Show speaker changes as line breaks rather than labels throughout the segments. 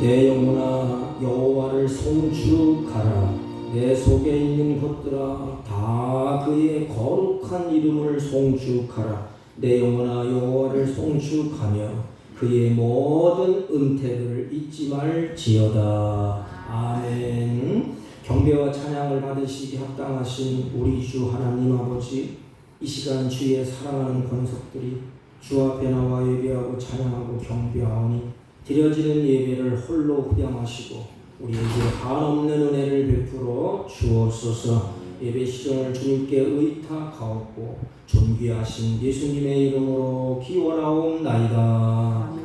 내 영혼아 여호와를 송축하라. 내 속에 있는 것들아 다 그의 거룩한 이름을 송축하라. 내 영혼아 여호와를 송축하며 그의 모든 은혜를 잊지 말지어다. 아멘. 경배와 찬양을 받으시기 합당하신 우리 주 하나님 아버지, 이 시간 주의 사랑하는 권속들이 주 앞에 나와 예배하고 찬양하고 경배하오니 드려지는 예배를 홀로 흡양하시고 우리에게 한없는 은혜를 베풀어 주옵소서. 예배 시간을 주님께 의탁하옵고 존귀하신 예수님의 이름으로 기원하옵나이다.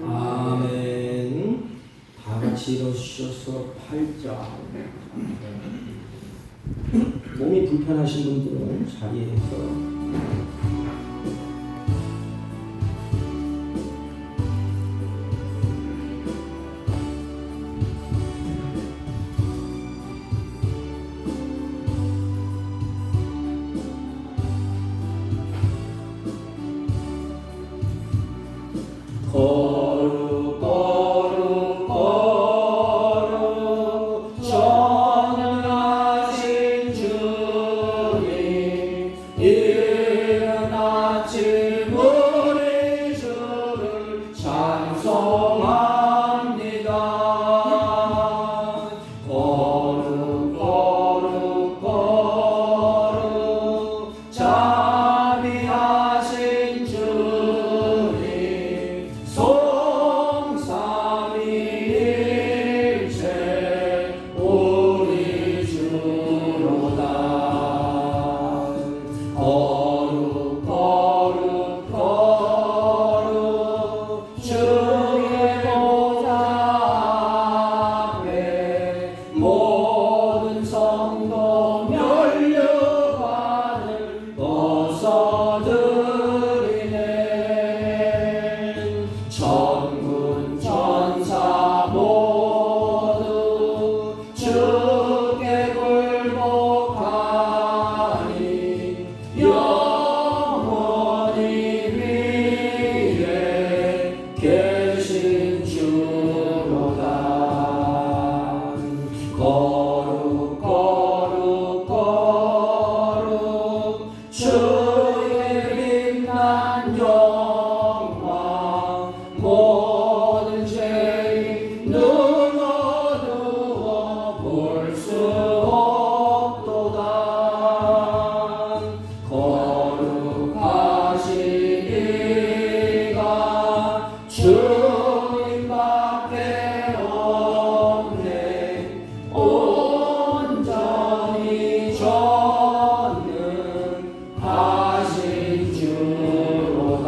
아멘. 다 같이 일어서셔서 팔자. 몸이 불편하신 분들은 자리에서 거룩 거룩 거룩 전능하신 주님, 이른 아침 우리 주를 찬송합니다. 거룩 거룩 거룩 자비하신 주님, 송삼위일체 우리 주로다. 거룩 거룩 거룩 주의 보좌 앞에 모든 성도 면류관을 벗어드리네. 천군 천사 모두 주께 굴복하니 영원히 위에 계신 주로다. 거룩 거룩 거룩 주의 빛난 영광, 모든 죄인 눈 어두워 볼 수 없도다. 거룩하신 이가 주님밖에 없네. 온전히 전능하신 주로다.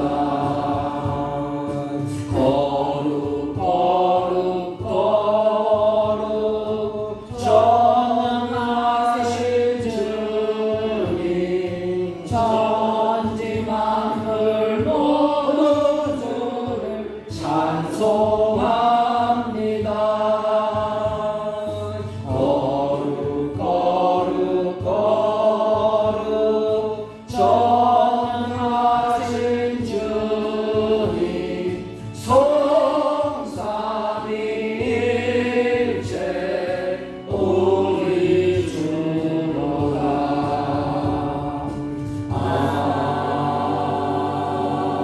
거룩 거룩 거룩 전능하신 주님, 천지 만물 모두 주를 찬송합니다. 거룩 거룩 거룩 전능하신 주님, 송삼위일체 우리 주로다.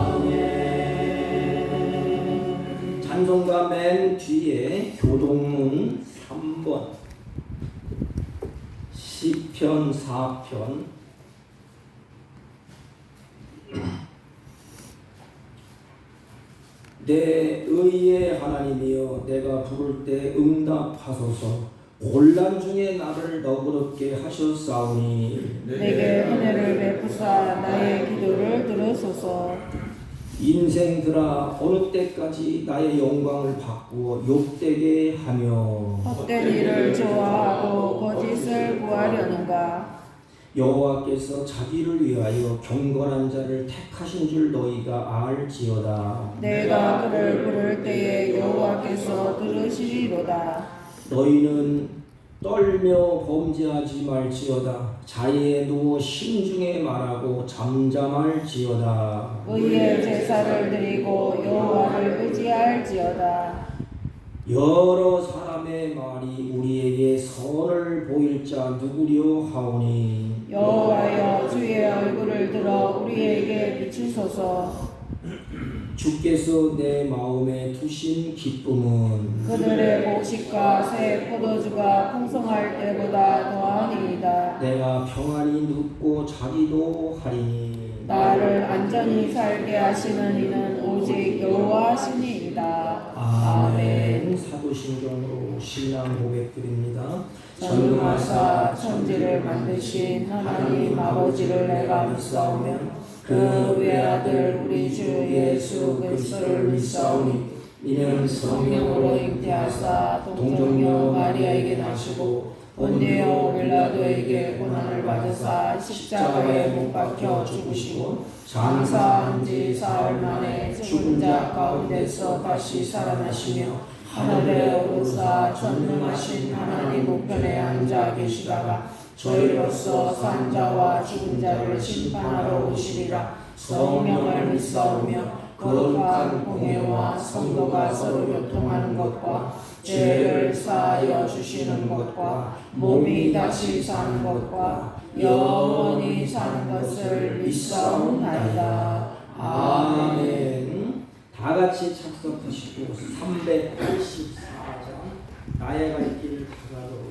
아멘. 찬송가 맨 뒤에 교동문 3번 시편 4편 내 의의 하나님이여 내가 부를 때 응답하소서. 곤란 중에 나를 너그럽게 하셨사오니
내게 은혜를 베푸사 나의 기도를 들으소서.
인생들아 어느 때까지 나의 영광을 바꾸어 욕되게 하며
헛된 일을 좋아하고 거짓을 구하려는가.
여호와께서 자기를 위하여 경건한 자를 택하신 줄 너희가 알지어다.
내가 그를 부를 때에 여호와께서 들으시리로다.
너희는 떨며 범죄하지 말지어다. 자리에 누워 심중에 말하고 잠잠할지어다.
의의 제사를 드리고 여호와를 의지할지어다.
여러 사람의 말이 우리에게 선을 보일 자 누구려 하오니
여호와여 주의 얼굴을 들어 우리에게 비추소서.
주께서 내 마음에 두신 기쁨은
그들의 곡식과 새 포도주가 풍성할 때보다 더하니이다.
내가 평안히 눕고 자기도 하리니
나를 안전히 살게 하시는 이는 오직 여호와시니이다.
아멘. 사도신경으로 신앙 고백드립니다.
전능하사 천지를 만드신 하나님 아버지를 내가 믿사오며 그 외아들 우리 주 예수 그리스도를 믿사오니
이는
성령으로 잉태하사 동정녀 마리아에게 나시고 본디오 빌라도에게 고난을 받으사 십자가에 못 박혀 죽으시고 장사한 지 사흘 만에 죽은 자 가운데서 다시 살아나시며 하늘에 오르사 전능하신 하나님 우편에 앉아 계시다가 저희로서 산 자와 죽은 자를 심판하러 오시리라. 성령을 믿사오며 거룩한 공예와 성도가 서로 교통하는 것과 죄를 사하여 주시는 것과 몸이 다시 사는 것과 영원히 사는 것을 믿사옵나이다.
아멘. 다 같이 착석하시고 384장 나의 갈 길을 다가도록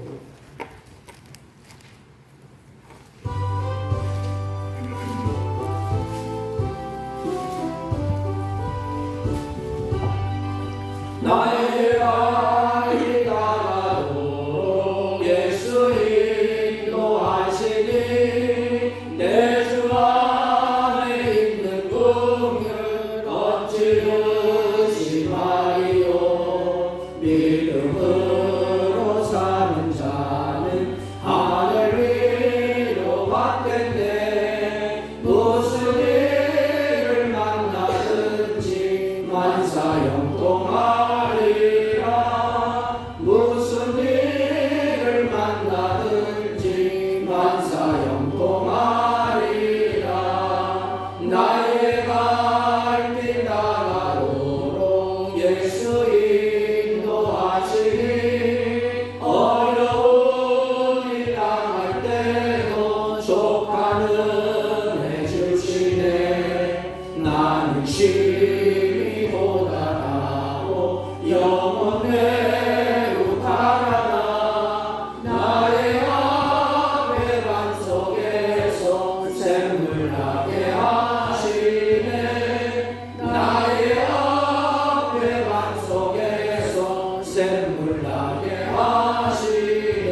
나의 갈 다가도록 예수 인도하시니 내 주 안에 있는 긍휼 어찌 의심하리요. 믿음으로 사는 자는 하늘 위로 받겠네. 무슨 일을 만나든지 만사 형통하리라. 무슨 일을 만나든지 만사 형통하리라. 나의 갈 길 다가도록 예수 인도하시니 어려운 일 당할 때도 족하는 해주시네. 나는 심히 고단하고 영원대로 달아나 나의 앞에 반석에서 샘물 나게 하시네. 나의 앞에 반석에서 샘물 나게 하시네.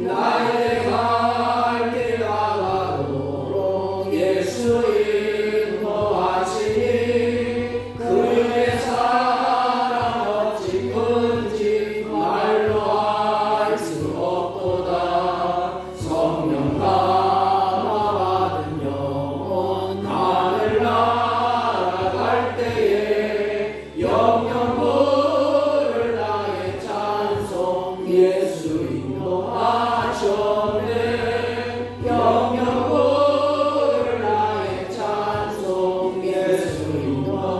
나의 갈 길 다가도록 예수 인도하시니 그의 사랑 어찌 큰지 말로 알 수 없도다. 성령 감화 받은 영혼 하늘 날아갈 때에 영영 부를 나의 찬송 예수 인도하셨네. 영영 부를 나의 찬송 예수 인도하셨네.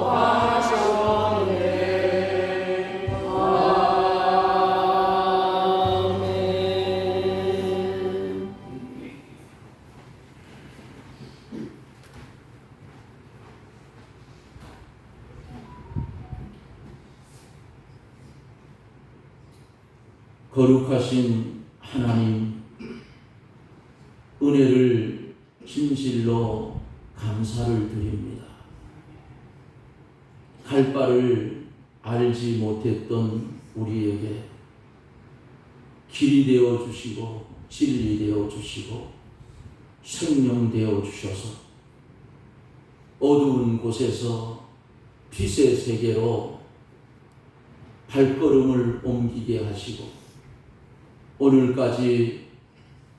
아멘.
거룩하신 하나님, 은혜를 진실로 감사를 드립니다. 갈 바를 알지 못했던 우리에게 길이 되어 주시고 진리 되어 주시고 생명 되어 주셔서 어두운 곳에서 빛의 세계로 발걸음을 옮기게 하시고 오늘까지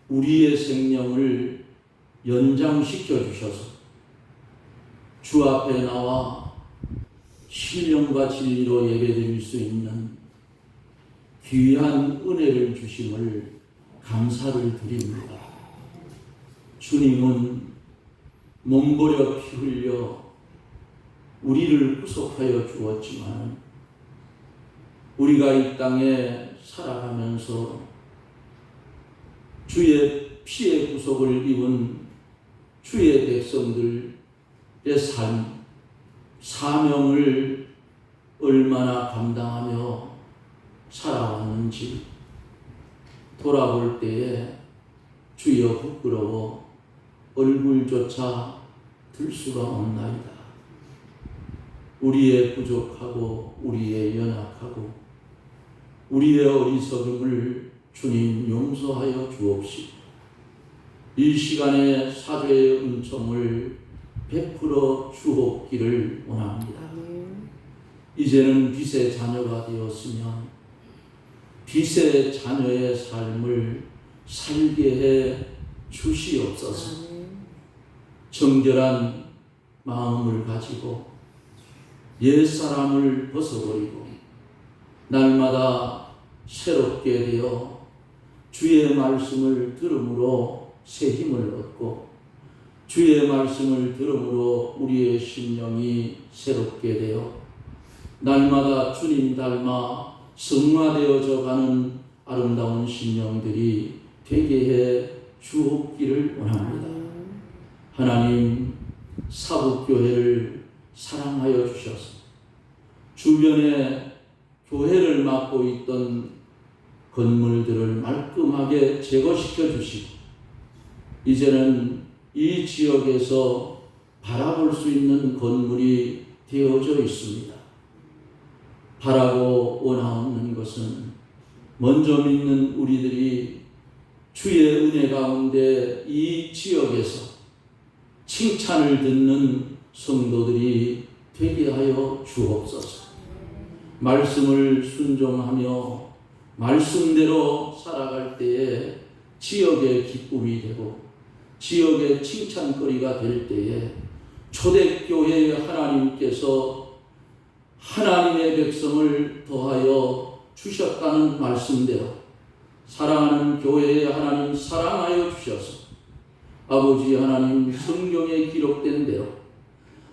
우리의 생명을 연장시켜 주셔서 주 앞에 나와 신령과 진리로 예배드릴 수 있는 귀한 은혜를 주심을 감사를 드립니다. 주님은 몸버려 피 흘려 우리를 구속하여 주었지만 우리가 이 땅에 살아가면서 주의 피의 구속을 입은 주의 백성들의 삶, 사명을 얼마나 감당하며 살아왔는지 돌아볼 때에 주여 부끄러워 얼굴조차 들 수가 없나이다. 우리의 부족하고 우리의 연약하고 우리의 어리석음을 주님 용서하여 주옵시고 이 시간에 사죄의 은총을 베풀어 주옵기를 원합니다. 이제는 빛의 자녀가 되었으면 빛의 자녀의 삶을 살게 해 주시옵소서. 정결한 마음을 가지고 옛사람을 벗어버리고 날마다 새롭게 되어 주의 말씀을 들음으로 새 힘을 얻고 주의 말씀을 들음으로 우리의 심령이 새롭게 되어 날마다 주님 닮아 성화되어져 가는 아름다운 심령들이 되게 해 주옵기를 원합니다. 하나님, 사북교회를 사랑하여 주셔서 주변에 교회를 맡고 있던 건물들을 말끔하게 제거시켜 주시고 이제는 이 지역에서 바라볼 수 있는 건물이 되어져 있습니다. 바라고 원하옵는 것은 먼저 믿는 우리들이 주의 은혜 가운데 이 지역에서 칭찬을 듣는 성도들이 되게 하여 주옵소서. 말씀을 순종하며 말씀대로 살아갈 때에 지역의 기쁨이 되고 지역의 칭찬거리가 될 때에 초대교회의 하나님께서 하나님의 백성을 더하여 주셨다는 말씀대로 사랑하는 교회의 하나님 사랑하여 주셔서 아버지 하나님 성경에 기록된 대로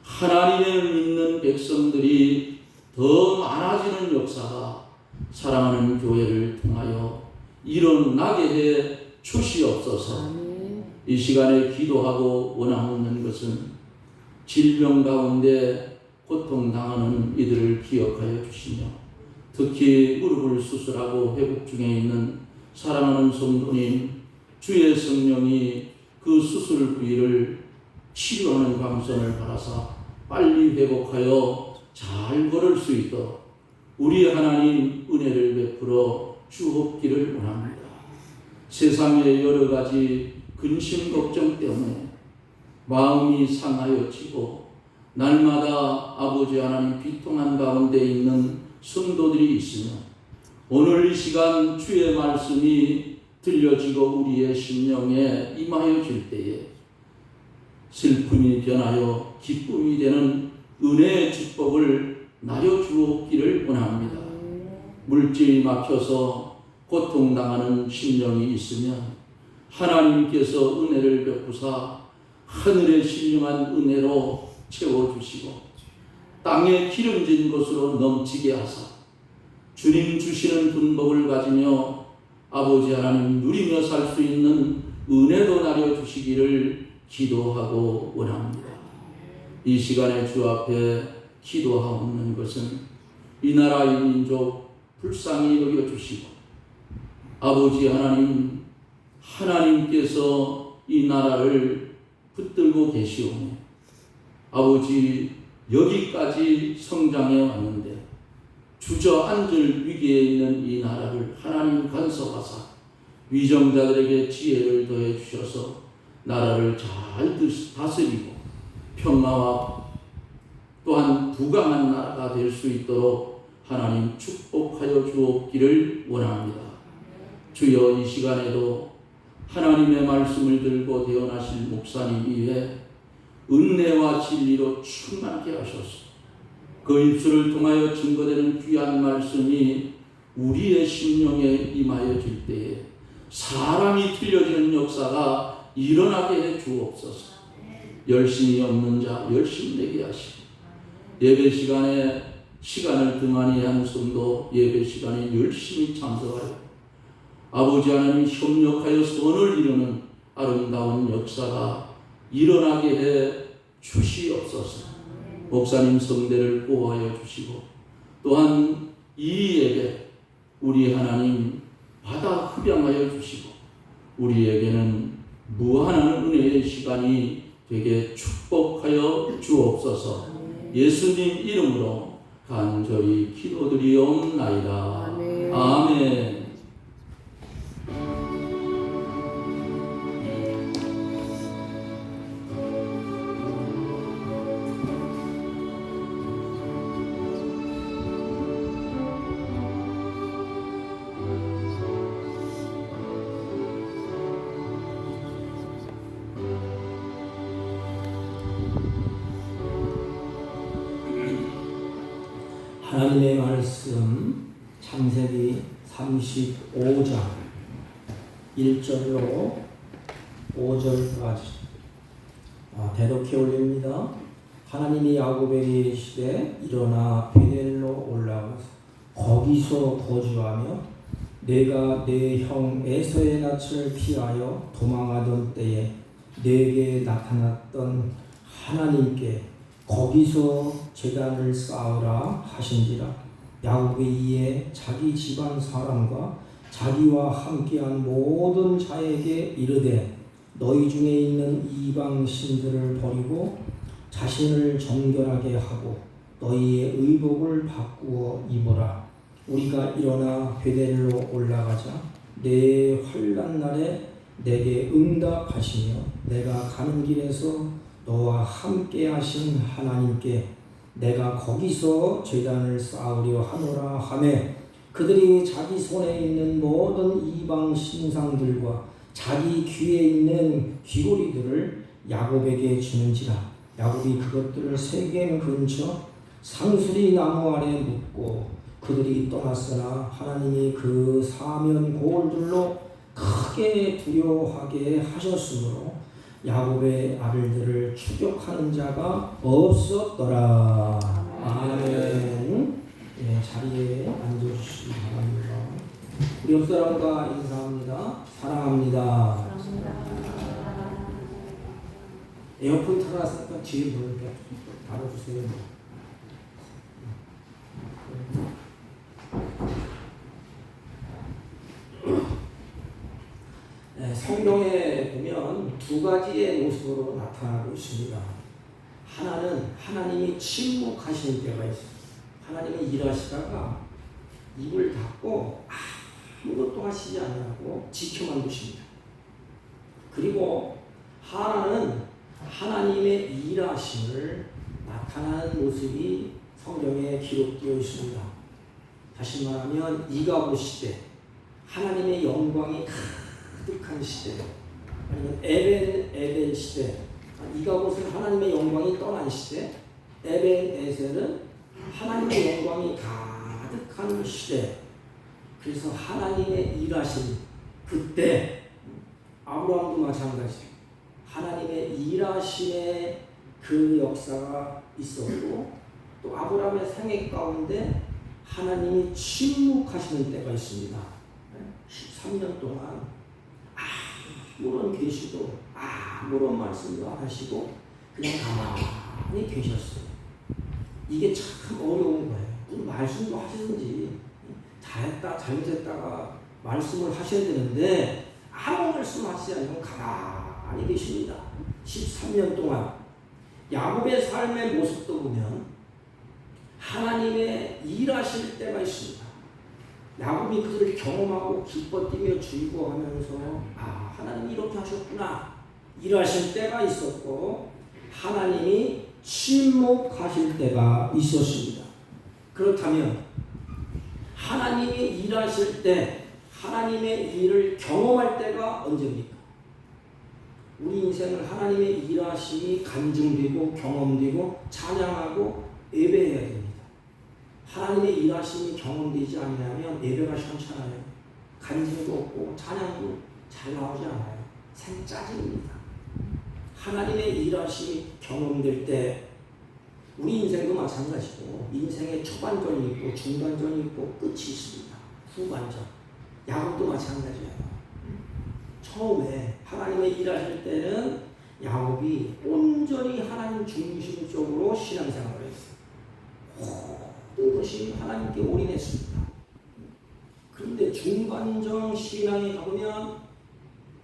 하나님을 믿는 백성들이 더 많아지는 역사가 사랑하는 교회를 통하여 일어나게 해 주시옵소서. 이 시간에 기도하고 원하옵는 것은 질병 가운데 고통당하는 이들을 기억하여 주시며 특히 무릎을 수술하고 회복 중에 있는 사랑하는 성도님 주의 성령이 그 수술 부위를 치료하는 광선을 받아서 빨리 회복하여 잘 걸을 수 있도록 우리 하나님 은혜를 베풀어 주옵기를 원합니다. 세상의 여러 가지 근심 걱정 때문에 마음이 상하여지고 날마다 아버지 하나님 비통한 가운데 있는 성도들이 있으며 오늘 이 시간 주의 말씀이 들려지고 우리의 심령에 임하여질 때에 슬픔이 변하여 기쁨이 되는 은혜의 축복을 나려 주옵기를 원합니다. 물질이 막혀서 고통당하는 심령이 있으면 하나님께서 은혜를 베푸사 하늘의 신령한 은혜로 채워주시고 땅에 기름진 것으로 넘치게 하사 주님 주시는 분복을 가지며 아버지 하나님 누리며 살 수 있는 은혜도 나려 주시기를 기도하고 원합니다. 이 시간에 주 앞에 기도하옵는 것은 이 나라 이 민족 불쌍히 여겨주시고 아버지 하나님 하나님께서 이 나라를 붙들고 계시오며 아버지 여기까지 성장해 왔는데 주저앉을 위기에 있는 이 나라를 하나님 간섭하사 위정자들에게 지혜를 더해 주셔서 나라를 잘 다스리고 평화와 또한 부강한 나라가 될 수 있도록 하나님 축복하여 주옵기를 원합니다. 주여 이 시간에도 하나님의 말씀을 들고 대언하실 목사님 위에 은혜와 진리로 충만케 하셔서 그 입술을 통하여 증거되는 귀한 말씀이 우리의 심령에 임하여질 때에 사람이 틀려지는 역사가 일어나게 해 주옵소서. 열심이 없는 자 열심 내게 하시고 예배 시간에 시간을 등한히 한 성도 예배 시간에 열심히 참석하여 아버지 하나님 협력하여 선을 이루는 아름다운 역사가 일어나게 해 주시옵소서. 목사님 성대를 보호하여 주시고 또한 이 예배 우리 하나님 받아 흡양하여 주시고 우리에게는 무한한 은혜의 시간이 되게 축복하여 주옵소서. 예수님 이름으로 간절히 기도드리옵나이다.
아멘.
아멘.
하나님의 말씀 창세기 35장 1절로 5절까지 대독해 올립니다. 하나님이 야곱에게 이르시되 일어나 베델로 올라가서 거기서 거주하며 내가 내 형 에서의 낯을 피하여 도망하던 때에 내게 나타났던 하나님께 거기서 제단을 쌓으라 하신지라. 야곱이 이에 자기 집안 사람과 자기와 함께한 모든 자에게 이르되 너희 중에 있는 이방 신들을 버리고 자신을 정결하게 하고 너희의 의복을 바꾸어 입어라. 우리가 일어나 베델로 올라가자. 내 환난 날에 내게 응답하시며 내가 가는 길에서 너와 함께 하신 하나님께 내가 거기서 제단을 쌓으려 하노라 하매 그들이 자기 손에 있는 모든 이방 신상들과 자기 귀에 있는 귀고리들을 야곱에게 주는지라. 야곱이 그것들을 세겜 근처 상수리 나무 아래 묻고 그들이 떠났으나 하나님이 그 사면 고을들로 크게 두려워하게 하셨으므로 야곱의 아들들을 추격하는 자가 없었더라. 아멘. 네, 자리에 앉아주시기 바랍니다. 우리 옆 사람과 인사합니다. 사랑합니다. 에어컨 틀어놨으니까 뒤에 보니까 달아주세요. 네, 성경에 보면 두 가지의 모습으로 나타나고 있습니다. 하나는 하나님이 침묵하시는 때가 있어요. 하나님이 일하시다가 입을 닫고 아무것도 하시지 않냐고 지켜만 두십니다. 그리고 하나는 하나님의 일하심을 나타나는 모습이 성경에 기록되어 있습니다. 다시 말하면 이가보 시대, 하나님의 영광이 가득한 시대, 아니면 에벤 시대, 이가봇은 하나님의 영광이 떠난 시대, 에벤 에셀은 하나님의 영광이 가득한 시대. 그래서 하나님의 일하심 그때 아브라함도 마찬가지예요. 하나님의 일하심의 그 역사가 있었고 또 아브라함의 생애 가운데 하나님이 침묵하시는 때가 있습니다. 13년 동안 아무런 계시도 아무런 말씀도 안 하시고 그냥 가만히 계셨어요. 이게 참 어려운 거예요. 무슨 말씀도 하시든지 잘했다 잘못했다가 말씀을 하셔야 되는데 아무 말씀 하시지 않으면 가만히 계십니다. 13년 동안 야곱의 삶의 모습도 보면 하나님의 일하실 때가 있습니다. 야곱이 그들을 경험하고 기뻐 뛰며 즐거워하면서 하나님이 이렇게 하셨구나 일하실 때가 있었고 하나님이 침묵하실 때가 있었습니다. 그렇다면 하나님이 일하실 때 하나님의 일을 경험할 때가 언제입니까? 우리 인생을 하나님의 일하심이 간증되고 경험되고 찬양하고 예배해야 됩니다. 하나님의 일하심이 경험되지 않으면 예배가 시원찮아요. 간증도 없고 찬양도 잘 나오지 않아요. 생짜증입니다. 하나님의 일하심이 경험될 때 우리 인생도 마찬가지고 인생의 초반전이 있고 중반전이 있고 끝이 있습니다. 후반전. 야곱도 마찬가지예요. 처음에 하나님의 일하실 때는 야곱이 온전히 하나님 중심적으로 신앙생활을 했어요. 모든 것이 하나님께 올인했습니다. 그런데 중반전 신앙에 가보면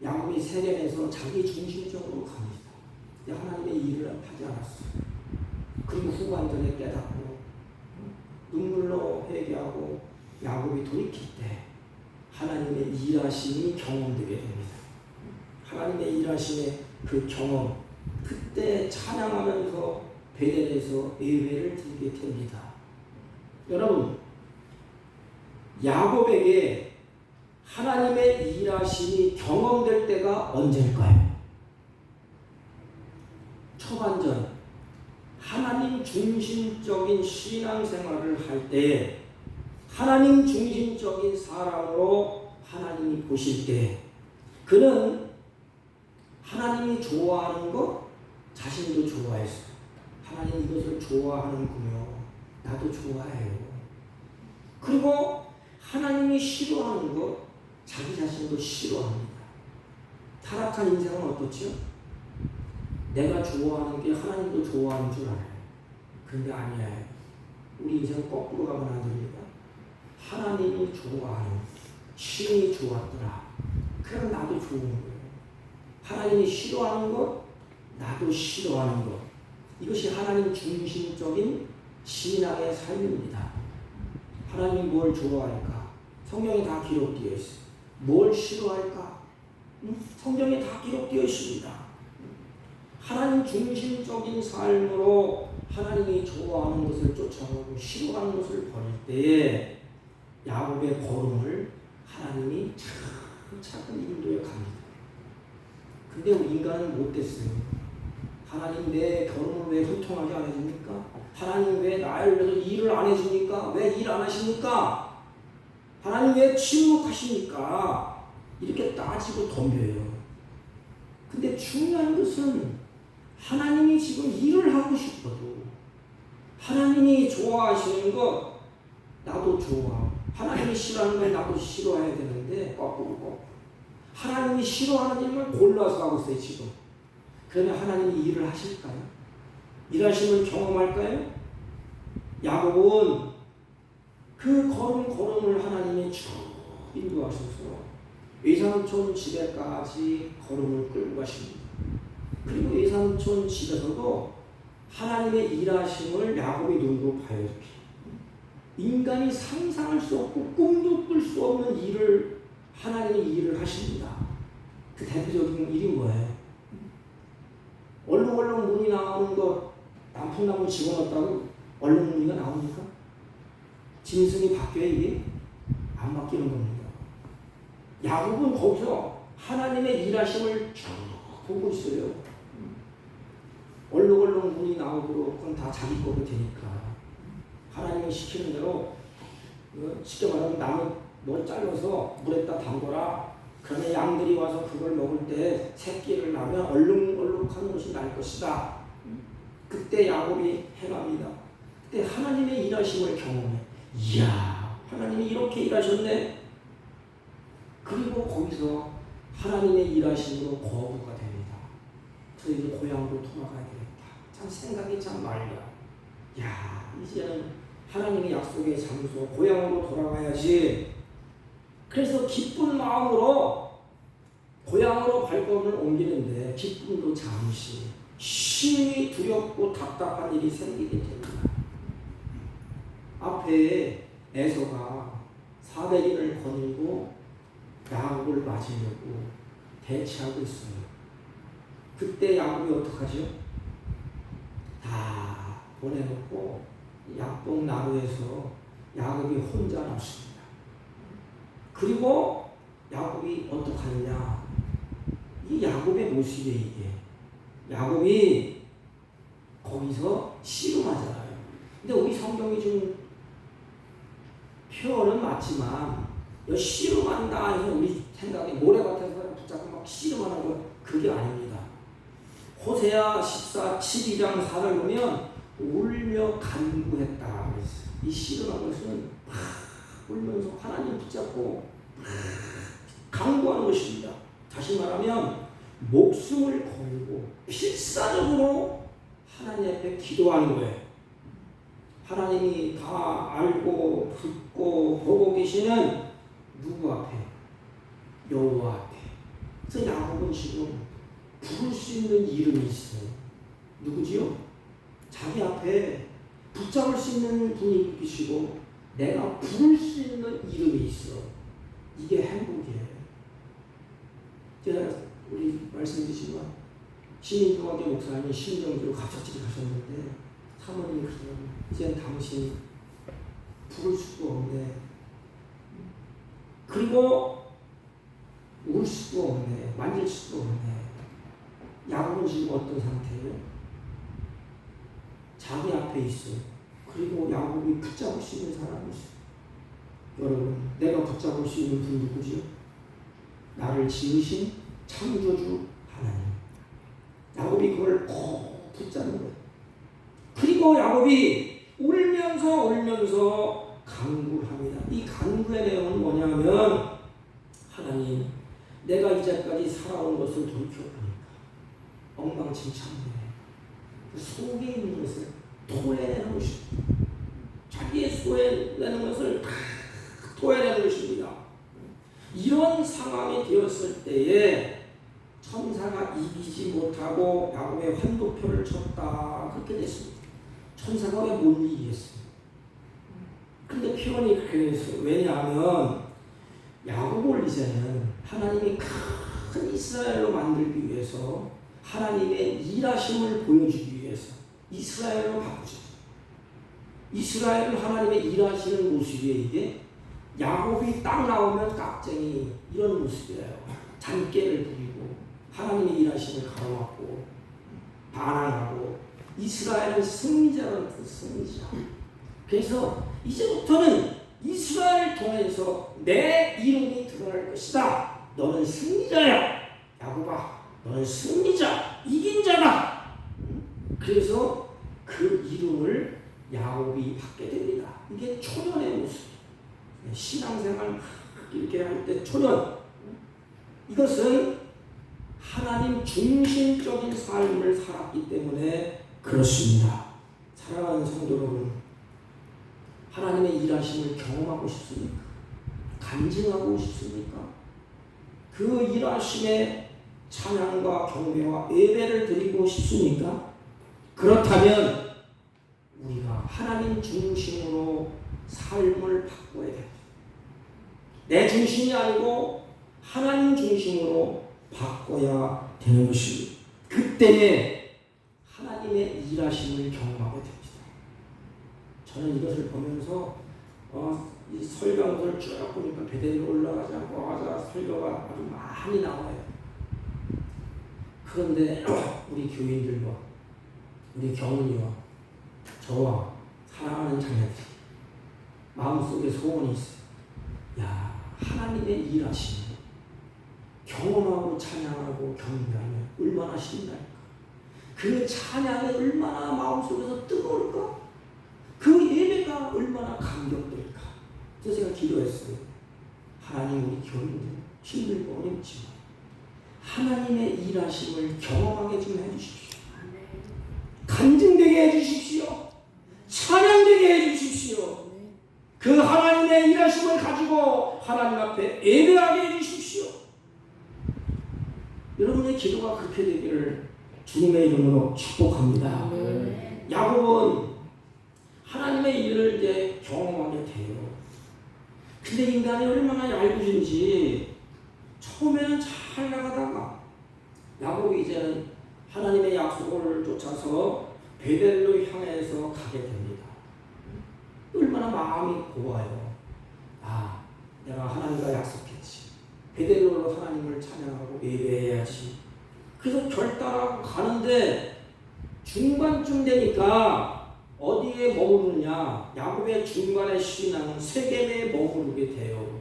야곱이 세겜에서 자기 중심적으로 갑니다. 근데 하나님의 일을 하지 않았어요. 그리고 후반전에 깨닫고 눈물로 회개하고 야곱이 돌이킬 때 하나님의 일하심이 경험되게 됩니다. 하나님의 일하심의 그 경험, 그때 찬양하면서 베델에서 예배를 드리게 됩니다. 여러분, 야곱에게 하나님의 일하심이 경험될 때가 언제일까요? 초반전, 하나님 중심적인 신앙생활을 할 때에 하나님 중심적인 사람으로 하나님이 보실 때 그는 하나님이 좋아하는 것 자신도 좋아했어요. 하나님 이것을 좋아하는군요. 나도 좋아해요. 그리고 하나님이 싫어하는 것 자기 자신도 싫어합니다. 타락한 인생은 어떻죠? 내가 좋아하는 게 하나님도 좋아하는 줄 알아요. 그런데 아니에요. 우리 인생 거꾸로 가면 안 됩니다. 하나님이 좋아하는, 신이 좋았더라. 그럼 나도 좋은 거예요. 하나님이 싫어하는 것, 나도 싫어하는 것. 이것이 하나님 중심적인 신앙의 삶입니다. 하나님이 뭘 좋아할까? 성경에 다 기록되어 있어요. 뭘 싫어할까? 성경에 다 기록되어 있습니다. 하나님 중심적인 삶으로 하나님이 좋아하는 것을 쫓아가고 싫어하는 것을 버릴 때에 야곱의 걸음을 하나님이 차근차근 인도해 갑니다. 근데 우리 인간은 못됐어요. 하나님 내 걸음을 왜 형통하게 안 해줍니까? 하나님 왜 나를 위해서 일을 안 해줍니까? 왜 일 안 하십니까? 하나님 왜 침묵하십니까? 이렇게 따지고 덤벼요. 근데 중요한 것은 하나님이 지금 일을 하고 싶어도 하나님이 좋아하시는 것 나도 좋아. 하나님이 싫어하는 건 나도 싫어해야 되는데 거꾸로 하나님이 싫어하는 일을 골라서 하고 있어요 지금. 그러면 하나님이 일을 하실까요? 일하심을 경험할까요? 야곱은 그 걸음을 하나님이 쭉 인도하셔서 외삼촌 집에까지 걸음을 끌고 가십니다. 그리고 외삼촌 집에서도 하나님의 일하심을 야곱이 눈으로 봐요. 인간이 상상할 수 없고 꿈도 꿀 수 없는 일을 하나님이 일을 하십니다. 그 대표적인 일이 뭐예요? 얼룩얼룩 문이 나오는 것 단풍나무 집어넣었다고 얼룩 무늬가 나옵니까? 짐승이 바뀌어요 이게? 안 바뀌는 겁니다. 야곱은 거기서 하나님의 일하심을 쭉 보고 있어요. 얼룩얼룩 문이 나오도록 그건 다 자기 거로 되니까 하나님이 시키는 대로 쉽게 말하면 나무 뭘 잘라서 물에다 담궈라. 그러면 양들이 와서 그걸 먹을 때 새끼를 낳으면 얼룩얼룩한 것이 날 것이다. 그때 야곱이 행합니다. 그때 하나님의 일하심을 경험해. 이야, 하나님이 이렇게 일하셨네. 그리고 거기서 하나님의 일하심으로 거부가 됩니다. 그래서 이제 고향으로 돌아가야 되겠다. 참 생각이 참 말려. 야, 이제는 하나님의 약속의 장소 고향으로 돌아가야지. 그래서 기쁜 마음으로 고향으로 발걸음을 옮기는데 기쁨도 잠시 심히 두렵고 답답한 일이 생기게 됩니다. 앞에 에서가 400인을 거느리고 야곱을 맞으려고 대치하고 있어요. 그때 야곱이 어떡하죠? 다 보내놓고 약봉 나루에서 야곱이 혼자 남습니다. 그리고 야곱이 어떡하느냐? 이 야곱의 모습이 이게. 야곱이 거기서 씨름하잖아요. 근데 우리 성경이 좀 표현은 맞지만 씨름한다 해서 우리 생각에 모래 같은 사람 붙잡고 막 씨름하는 거 그게 아닙니다. 호세아 12장 4를 보면 울며 간구했다. 이 씨름한 것은 막 울면서 하나님 붙잡고 간구하는 것입니다. 다시 말하면 목숨을 걸고 필사적으로 하나님 앞에 기도하는 거예요. 하나님이 다 알고 듣고 보고 계시는 누구 앞에? 여호와 앞에. 그래서 야곱은 지금 부를 수 있는 이름이 있어요. 누구지요? 자기 앞에 붙잡을 수 있는 분이 계시고 내가 부를 수 있는 이름이 있어. 이게 행복이에요. 제가 우리 말씀드리지만 시민중앙교 목사님이 신정기로 갑작스레 가셨는데 사모님이 그러더라고요. 이젠 당신 부를 수도 없네. 그리고 울 수도 없네. 만질 수도 없네. 야곱은 지금 어떤 상태예요? 자기 앞에 있어요. 그리고 야곱이 붙잡을 수 있는 사람이 있어요. 여러분, 내가 붙잡을 수 있는 분 누구지요? 나를 지으신 창조주 하나님. 야곱이 그걸 꼭 붙잡는 거예요. 그리고 야곱이 울면서 간구합니다. 이 간구의 내용은 뭐냐면 하나님, 내가 이제까지 살아온 것을 돌이켜보니까 엉망진창이네. 그 속에 있는 것을 토해내는 것입니다. 자기의 토해내는 것을 다 토해내는 것입니다. 이런 상황이 되었을 때에 천사가 이기지 못하고 야곱의 환도표를 쳤다. 그렇게 됐습니다. 천사가 왜 못 이기겠어요? 근데 표현이 그렇게 됐어요. 왜냐하면 야곱을 이제는 하나님이 큰 이스라엘로 만들기 위해서 하나님의 일하심을 보여주기 위해서 이스라엘로 바꾸셨어요. 이스라엘을 하나님의 일하시는 모습이에요. 이게 야곱이 딱 나오면 깍쟁이 이런 모습이에요. 잔깨를 부리고 하나님의 일하심을 가로막고 반항하고 이스라엘은 승리자라는 뜻, 승리자. 그래서 이제부터는 이스라엘을 통해서 내 이름이 드러날 것이다. 너는 승리자야. 야곱아, 너는 승리자, 이긴 자다. 그래서 그 이름을 야곱이 받게 됩니다. 이게 초년의 모습. 신앙생활 이렇게 할 때 초년. 이것은 하나님 중심적인 삶을 살았기 때문에 그렇습니다. 사랑하는 성도 여러분, 하나님의 일하심을 경험하고 싶습니까? 간증하고 싶습니까? 그 일하심에 찬양과 경배와 예배를 드리고 싶습니까? 그렇다면 우리가 하나님 중심으로 삶을 바꿔야 됩니다. 내 중심이 아니고 하나님 중심으로 바꿔야 되는 것입니다. 그때에 하나님의 일하심을 경험하게 됩니다. 저는 이것을 보면서 이 설교를 쭉 보니까 베델로 올라가지 않고 하자 설교가 아주 많이 나와요. 그런데 우리 교인들과 우리 경은이와 저와 사랑하는 자녀들 마음속에 소원이 있어요. 야, 하나님의 일하심을 경험하고 찬양하고 경배하면 얼마나 신날까? 그 찬양이 얼마나 마음속에서 뜨거울까? 그 예배가 얼마나 감격될까? 그래서 제가 기도했어요. 하나님, 우리 교인들 힘들고 어렵지만 하나님의 일하심을 경험하게 좀 해주십시오. 간증되게 해주십시오. 찬양되게 해주십시오. 그 하나님의 일하심을 가지고 하나님 앞에 예배하게 해주십시오. 여러분의 기도가 그렇게 되기를 주님의 이름으로 축복합니다. 야곱은 하나님의 일을 이제 경험하게 돼요. 근데 인간이 얼마나 얄궂은지 처음에는 잘 나가다가 야곱이 이제는 하나님의 약속을 쫓아서 베델로 향해서 가게 됩니다. 얼마나 마음이 고와요. 아, 내가 하나님과 약속했지. 베델로로 하나님을 찬양하고 예배해야지. 그래서 결단하고 가는데 중반쯤 되니까 어디에 머무르냐? 야곱의 중간에 신앙은 세겜에 머무르게 돼요.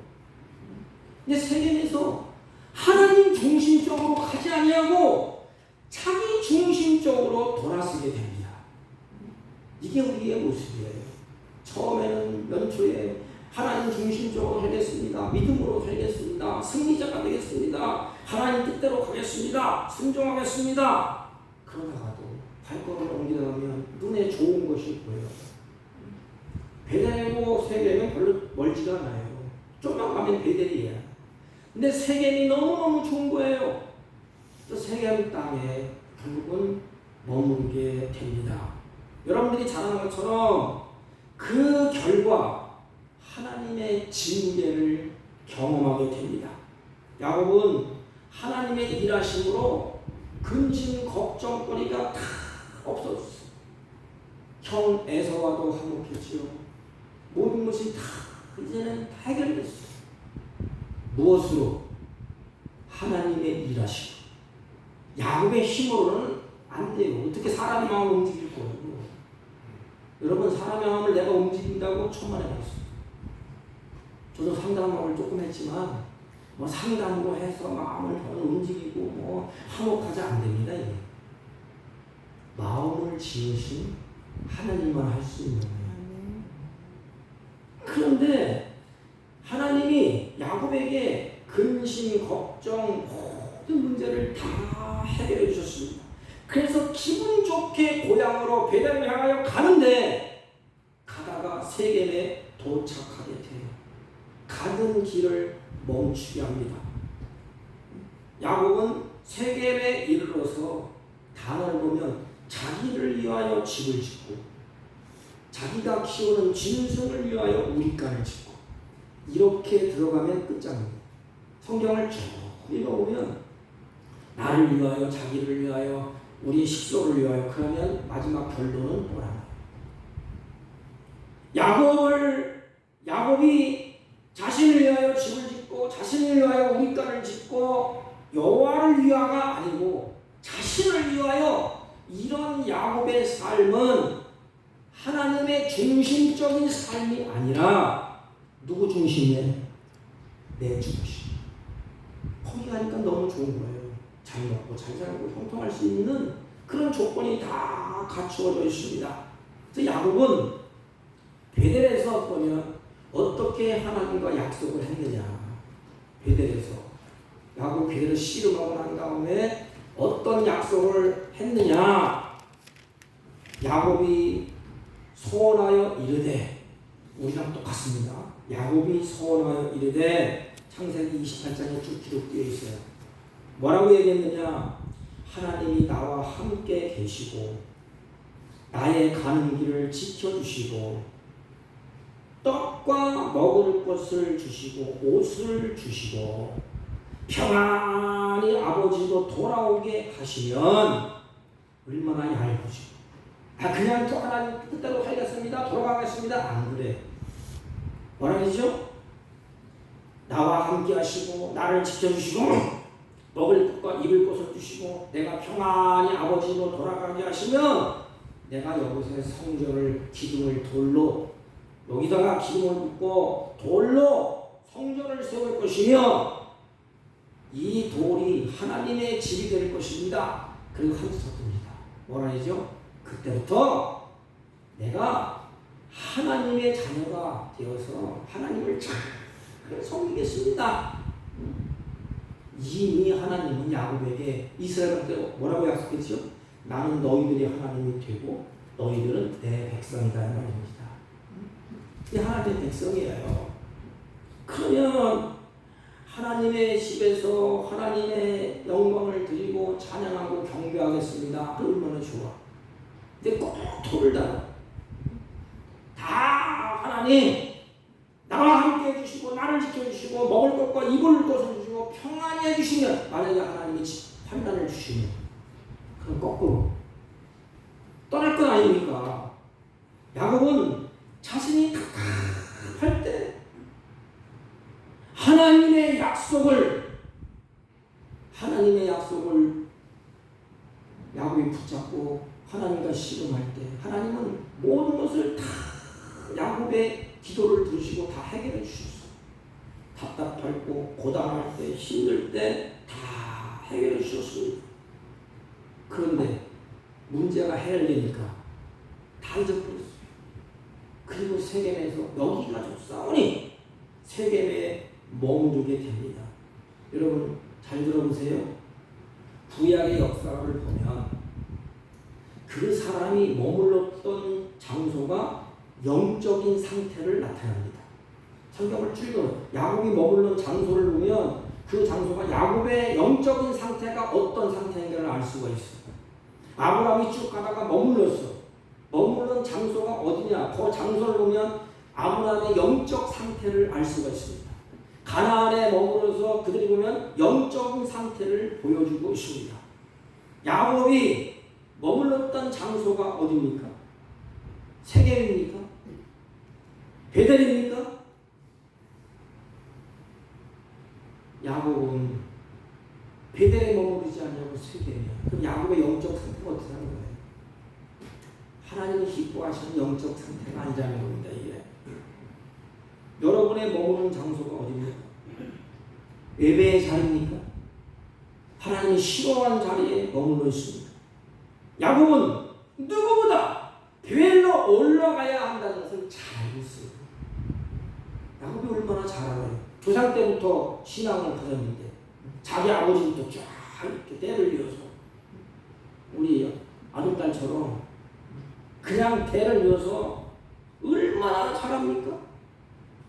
근데 세겜에서 하나님 중심적으로 가지 아니하고 자기 중심적으로 돌아서게 됩니다. 이게 우리의 모습이에요. 처음에는 연초에 하나님 중심적으로 하겠습니다. 믿음으로 살겠습니다. 승리자가 되겠습니다. 하나님 뜻대로 가겠습니다. 순종하겠습니다. 그러다가도 발걸음을 옮기다 보면 눈에 좋은 것이 보여요. 베델하고 세겜은 별로 멀지가 않아요. 좀만 가면 베델이에요. 근데 세겜이 너무너무 좋은 거예요. 또 세겜 땅에 결국은 머물게 됩니다. 여러분들이 잘 아는 것처럼 그 결과 하나님의 징계를 경험하게 됩니다. 야곱은 하나님의 일하심으로 근심 걱정거리가 다 없어졌어요. 형 에서와도 화목했지요. 모든 것이 다 이제는 다 해결됐어요. 무엇으로? 하나님의 일하심. 야곱의 힘으로는 안 돼요. 어떻게 사람의 마음을 움직일 거예요? 여러분, 사람의 마음을 내가 움직인다고 천만에 봤어요. 저도 상담을 조금 했지만 뭐 상담으로 해서 마음을 움직이고 뭐 화목하지 안 됩니다. 이게. 마음을 지으신 하나님만 할 수 있는 거예요. 그런데 하나님이 야곱에게 근심, 걱정, 모든 문제를 다 해결해 주셨습니다. 그래서 기분 좋게 고향으로 베델을 향하여 가는데 가다가 세겜에 도착하게 돼요. 가는 길을 멈추게 합니다. 야곱은 세겜에 이르러서 단어를 보면 자기를 위하여 집을 짓고 자기가 키우는 짐승을 위하여 우리간을 짓고 이렇게 들어가면 끝장입니다. 성경을 쭉 읽어보면 나를 위하여, 자기를 위하여, 우리 식소를 위하여, 그러면 마지막 결론은 뭐라나요? 야곱이 자신을 위하여 집을 짓고 자신을 위하여 우리간을 짓고 여호와를 위하가 아니고 자신을 위하여, 이런 야곱의 삶은 하나님의 중심적인 삶이 아니라 누구 중심이에요? 내 중심. 거기 가니까 너무 좋은 거예요. 잘 먹고 잘 살고 형통할 수 있는 그런 조건이 다 갖추어져 있습니다. 그래서 야곱은 베델에서 보면 어떻게 하나님과 약속을 했느냐. 베델에서 야곱 베델을 씨름하고 난 다음에 어떤 약속을 했느냐. 야곱이 소원하여 이르되, 우리랑 똑같습니다. 야곱이 소원하여 이르되, 창세기 28장에 쭉 기록되어 있어요. 뭐라고 얘기했느냐? 하나님이 나와 함께 계시고 나의 가는 길을 지켜주시고 떡과 먹을 것을 주시고 옷을 주시고 평안히 아버지도 돌아오게 하시면 얼마나 얄궂죠. 그냥 또 하나님 뜻대로 살겠습니다, 돌아가겠습니다, 안 그래. 뭐라 그러죠? 나와 함께 하시고 나를 지켜주시고 먹을 것과 입을 것을 주시고 내가 평안히 아버지로 돌아가게 하시면 내가 여기서 성전을 기둥을 돌로, 여기다가 기둥을 붓고 돌로 성전을 세울 것이며 이 돌이 하나님의 집이 될 것입니다. 그리고 한수 섭니다. 뭐라 하죠? 그때부터 내가 하나님의 자녀가 되어서 하나님을 잘 섬기겠습니다. 이미 하나님은 야곱에게, 이스라엘한테 뭐라고 약속했죠? 나는 너희들이 하나님이 되고 너희들은 내 백성이다 말입니다. 이 하나님의 백성이에요. 그러면 하나님의 집에서 하나님의 영광을 드리고 찬양하고 경배하겠습니다. 얼마나 좋아. 근데 꼭 돌을 달아. 다 하나님 나와 함께 해주시고 나를 지켜주시고 먹을 것과 입을 것을 주시고 평안히 해주시면, 만약에 하나님이 환난을 주시면 그럼 거꾸로 떠날 건 아닙니까? 야곱은 자신이 답답할 때 하나님의 약속을 야곱이 붙잡고 하나님과 씨름할 때 하나님은 모든 것을 다 야곱의 기도를 들으시고 다 해결해 주셨어요. 답답할 때, 고단할 때, 힘들 때 다 해결해 주셨습니다. 그런데 문제가 해결되니까 다 잊어버렸어요. 그리고 세겜에서 여기가 좁사오니 세겜에 머무르게 됩니다. 여러분 잘 들어보세요. 구약의 역사를 보면 그 사람이 머물렀던 장소가 영적인 상태를 나타납니다. 성경을 쭉 야곱이 머물렀던 장소를 보면 그 장소가 야곱의 영적인 상태가 어떤 상태인가를 알 수가 있어요. 아브라함이 쭉 가다가 머물렀어. 머물른 장소가 어디냐? 그 장소를 보면 아브라함의 영적 상태를 알 수가 있습니다. 가나안에 머물러서 그들이 보면 영적인 상태를 보여주고 있습니다. 야곱이 머물렀던 장소가 어디입니까? 세겜입니까? 베델입니까? 야곱은 베델에 머무르지 않냐고 세겜이야. 그럼 야곱의 영적 상태가 어떻게 하는 거예요? 하나님이 기뻐하시는 영적 상태가 아니라는 겁니다. 이게 여러분의 머무르는 장소가 어디입니까? 예배의 자리입니까? 하나님이 싫어하는 자리에 머물러 있습니다. 야곱은 누구보다 베델로 올라가야 한다는 것을 잘 알고 있어요. 야곱이 얼마나 잘 알아요. 조상 때부터 신앙을 가졌는데 자기 아버지부터 쫙 이렇게 때를 이어서 우리 아들딸처럼 그냥 대를 이어서 얼마나 잘합니까?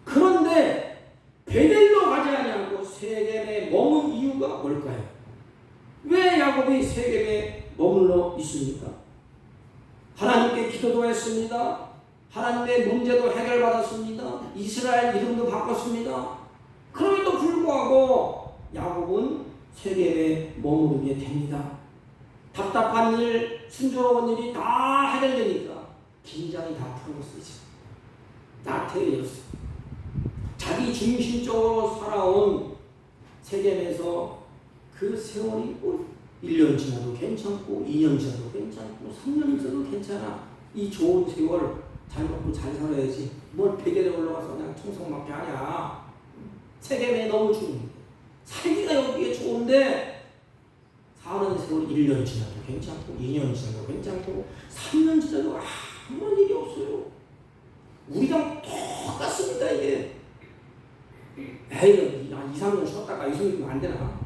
그런데 베델로 가지 않냐고 세겜에 머문 이유가 뭘까요? 왜 야곱이 세겜에 머물러 있습니까? 하나님께 기도도 했습니다. 하나님의 문제도 해결받았습니다. 이스라엘 이름도 바꿨습니다. 그럼에도 불구하고 야곱은 세겜에 머무르게 됩니다. 답답한 일, 순조로운 일이 다 해결되니까 긴장이 다 풀었어요. 나태해졌어요. 자기 중심적으로 살아온 세겜에서 그 세월이 1년 지나도 괜찮고 2년 지나도 괜찮고 3년 지나도 괜찮아. 이 좋은 세월 잘 먹고 잘 살아야지. 뭘 베델에 올라가서 그냥 충성맞게 하냐. 세겜에 너무 좋은데 살기가 여기에 좋은데 사는 세월 1년 지나도 괜찮고 2년 지나도 괜찮고 3년 지나도 아무런 일이 없어요. 우리랑 똑같습니다. 이게 에이 2, 3년 쉬었다가 이승이면 안 되나.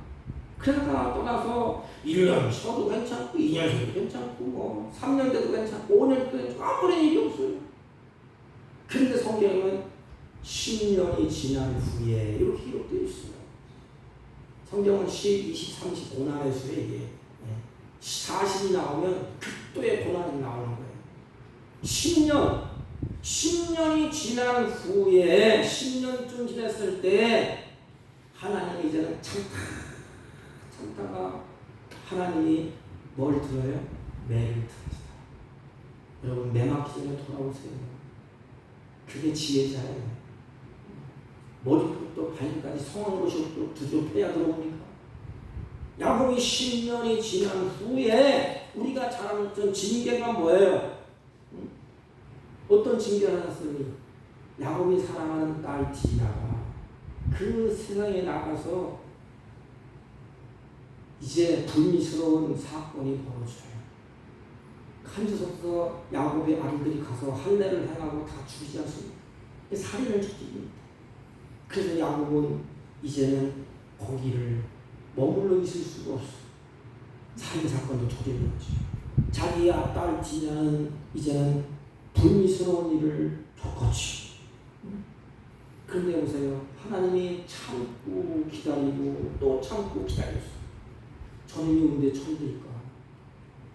그러다가 떠나서 1년 쉬어도 괜찮고 2년 쉬어도 괜찮고 뭐 3년 돼도 괜찮고 5년 돼도 괜찮고 아무런 일이 없어요. 그런데 성경은 10년이 지난 후에 이렇게 기록되어 있어요. 성경은 10, 20, 30 고난의 수에 이게 40이 나오면 극도의 고난이 나오는 거예요. 10년이 지난 후에 10년쯤 지났을 때 하나님이 이제는 참다가 하나님이 뭘 들어요? 매를 들으시다. 여러분 매 맞기 전에 돌아오세요. 그게 지혜자예요. 머리부터 발까지 성한 것이 없도록 두렵해야 들어옵니까? 야곱이 10년이 지난 후에 우리가 잘 아는 징계가 뭐예요? 어떤 징계를 하셨으니 야곱이 사랑하는 딸 디나가 그 세상에 나가서 이제 불미스러운 사건이 벌어져요. 간주서서 야곱의 아들들이 가서 할례를 행하고 다 죽이지 않습니까? 살인을 저집니다. 그래서 야곱은 이제는 거기를 머물러 있을 수가 없어. 살인 사건도 저지른 거지. 자기 딸 디나는 이제는 불미스러운 일을 겪었지. 그런데 보세요. 하나님이 참고 기다리고 또 참고 기다렸어. 저님이 언제 철들까?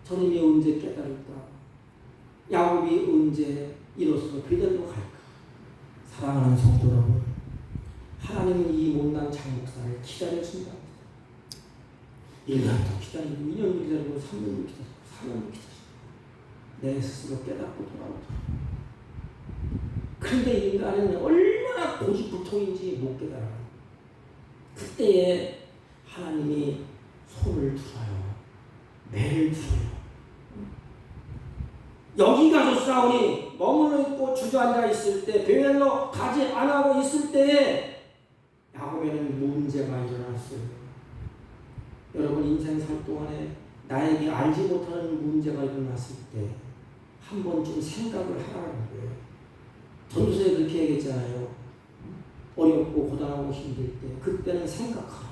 저님이 언제 깨달을까? 야곱이 언제 일어서서 베델로 갈까? 사랑하는 성도 여러분, 하나님은 이 못난 장목사를 기다렸습니다. 1년도 기다리고 2년도 기다리고 3년도 기다리고 4년도 기다리고 내 스스로 깨닫고 돌아오더라. 그런데 이 인간은 얼마나 고집불통인지 못 깨달아요. 그때에 하나님이 손을 들어요. 매를 들어요. 여기 가서 싸우니 머물러 있고 주저앉아 있을 때 베델로 가지 않고 있을 때에 야곱에는 문제가 일어났어요. 여러분 인생 살 동안에 나에게 알지 못하는 문제가 일어났을 때 한 번쯤 생각을 하라는 거예요. 전도서에 그렇게 얘기했잖아요. 어렵고 고단하고 힘들 때 그때는 생각하라.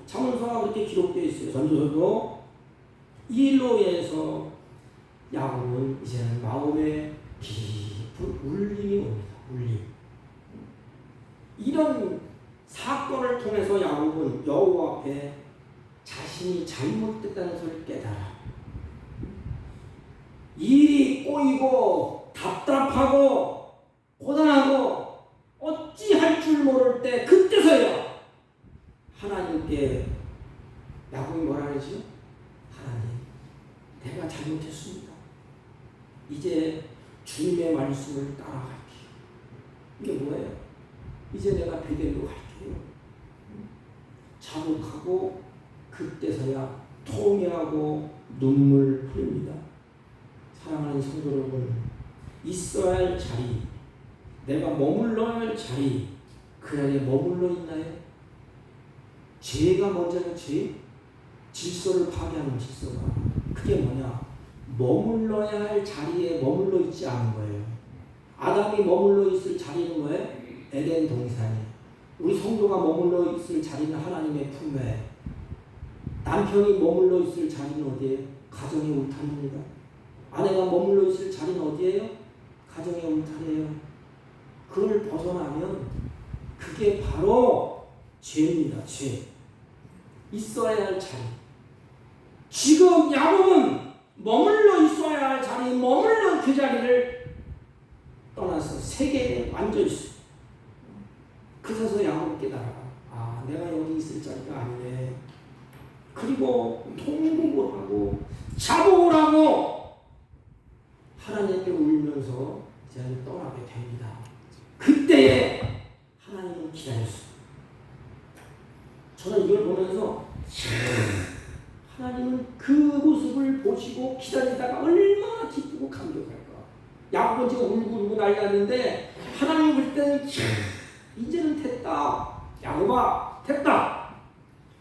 잠언서가 그렇게 기록되어 있어요. 전도서도 이 일로 인해서 야곱은 이제는 마음에 깊은 울림이 옵니다. 울림. 이런 사건을 통해서 야곱은 여호와 앞에 자신이 잘못됐다는 것을 깨달아. 일이 꼬이고 답답하고 고단하고 어찌할 줄 모를 때 그때서야 하나님께 야곱이 뭐라 그러지? 하나님, 내가 잘못했습니다. 이제 주님의 말씀을 따라갈게요. 이게 뭐예요? 이제 내가 베델로 갈게요. 자복하고 그때서야 통회하고 눈물 흘립니다. 사랑하는 성도 여러분, 있어야 할 자리, 내가 머물러야 할 자리, 그 자리에 머물러 있나요? 죄가 먼저는 죄, 질서를 파괴하는 질서가. 그게 뭐냐? 머물러야 할 자리에 머물러 있지 않은 거예요. 아담이 머물러 있을 자리는 뭐예요? 에덴 동산이에요. 우리 성도가 머물러 있을 자리는 하나님의 품에. 남편이 머물러 있을 자리는 어디예요? 가정의 울타리입니다. 아내가 머물러 있을 자리는 어디예요? 가정의 울타리예요. 그걸 벗어나면 그게 바로 죄입니다. 죄. 있어야 할 자리. 지금 야곱은 머물러 있어야 할 자리, 머물러 그 자리를 떠나서 세계에 앉아 있어요. 그래서 야곱이 깨달아. 아, 내가 여기 있을 자리가 아니네. 그리고 통곡을 하고 자복을 하고 하나님께 울면서 이제는 떠나게 됩니다. 그때에 하나님은 기다렸어요. 저는 이걸 보면서 하나님은 그 모습을 보시고 기다리다가 얼마나 기쁘고 감격할까. 야곱은 지금 울고 난리 났는데 하나님 볼 때는 이제는 됐다. 야곱아, 됐다.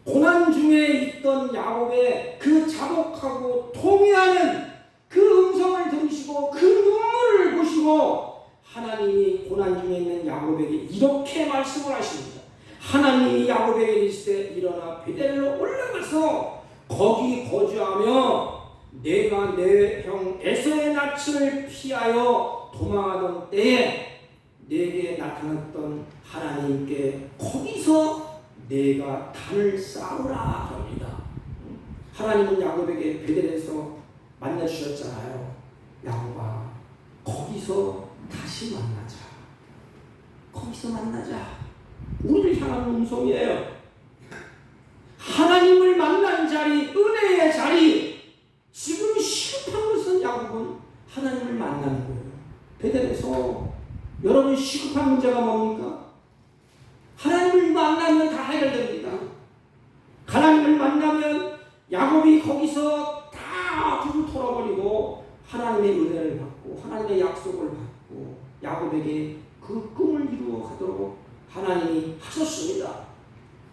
고난 중에 있던 야곱의 그 자복하고 통회하는 그 음성을 들으시고 그 눈물을 보시고 하나님이 고난 중에 있는 야곱에게 이렇게 말씀을 하십니다. 하나님이 야곱에게 이르시되 일어나 베델로 올라가서 거기 거주하며 내가 내 형 에서의 낯을 피하여 도망하던 때에 내게 나타났던 하나님께 거기서 내가 단을 쌓으라 합니다. 하나님은 야곱에게 베델에서 만나주셨잖아요. 야곱아, 거기서 다시 만나자. 거기서 만나자. 우리를 향하는 음성이에요. 하나님을 만난 자리, 은혜의 자리. 지금 시급한 것은 야곱은 하나님을 만나는 거예요. 베델에서 여러분 시급한 문제가 뭡니까? 하나님을 만나면 다 해결됩니다. 하나님을 만나면 야곱이 거기서 다 두루 털어버리고 하나님의 은혜를 받고 하나님의 약속을 받고 야곱에게 그 꿈을 이루어 가도록 하나님이 하셨습니다.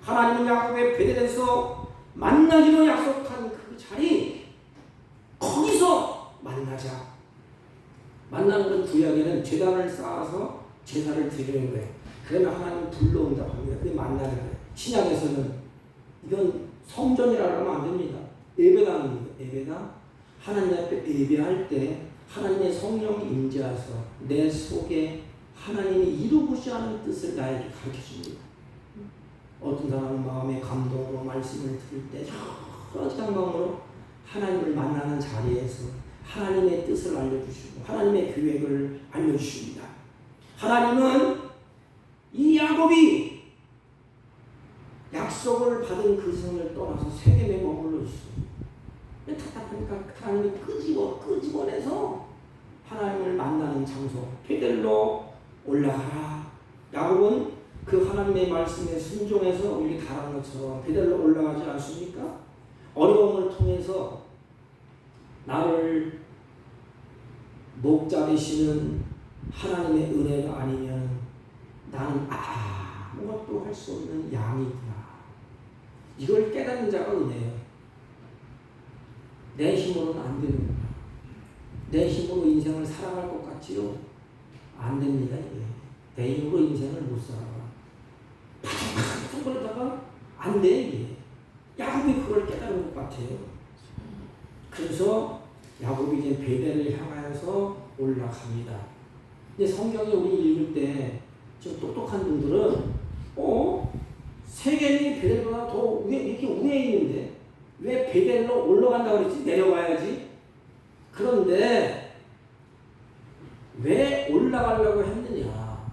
하나님은 야곱의 베델에서 만나기로 약속한 그 자리, 거기서 만나자. 만나는 건 구약에는 제단을 쌓아서 제사를 드리는 거예요. 그러면 하나님 불러온다고 합니다. 그게 만나는 거예요. 신약에서는 이건 성전이라고 하면 안 됩니다. 예배당입니다. 예배당. 하나님 앞에 예배할 때 하나님의 성령이 임재하셔서 내 속에 하나님이 이루고자 하는 뜻을 나에게 가르쳐줍니다. 어떤 사람은 마음의 감동으로 말씀을 들을 때 여러 장방으로 하나님을 만나는 자리에서 하나님의 뜻을 알려주시고 하나님의 계획을 알려주십니다. 하나님은 이 야곱이 약속을 받은 그 성을 떠나서 세겜에 머물러 있어요. 답답하니까 하나님이 끄집어내서 하나님을 만나는 장소 베델로 올라가라. 야곱은 그 하나님의 말씀에 순종해서 우리 다른 것처럼 베델로 올라가지 않습니까? 어려움을 통해서 나를 목자 되시는 하나님의 은혜가 아니면 나는 아무것도 할 수 없는 양이구나. 이걸 깨닫는 자가 은혜예요. 내 힘으로는 안 되는구나. 내 인생을 살아갈 것 같지요? 안 됩니다. 이게 내 힘으로 인생을 못 살아가. 팍팍 그러다가 안 돼. 이게 야곱이 그걸 깨달은 것 같아요. 그래서 야곱이 이제 베델을 향하여서 올라갑니다. 근데 성경에 우리 읽을 때 좀 똑똑한 분들은 세겜이 베델보다 더 위에, 이렇게 위에 있는데 왜 베델로 올라간다고 그랬지? 내려가야지. 그런데 왜 올라가려고 했느냐?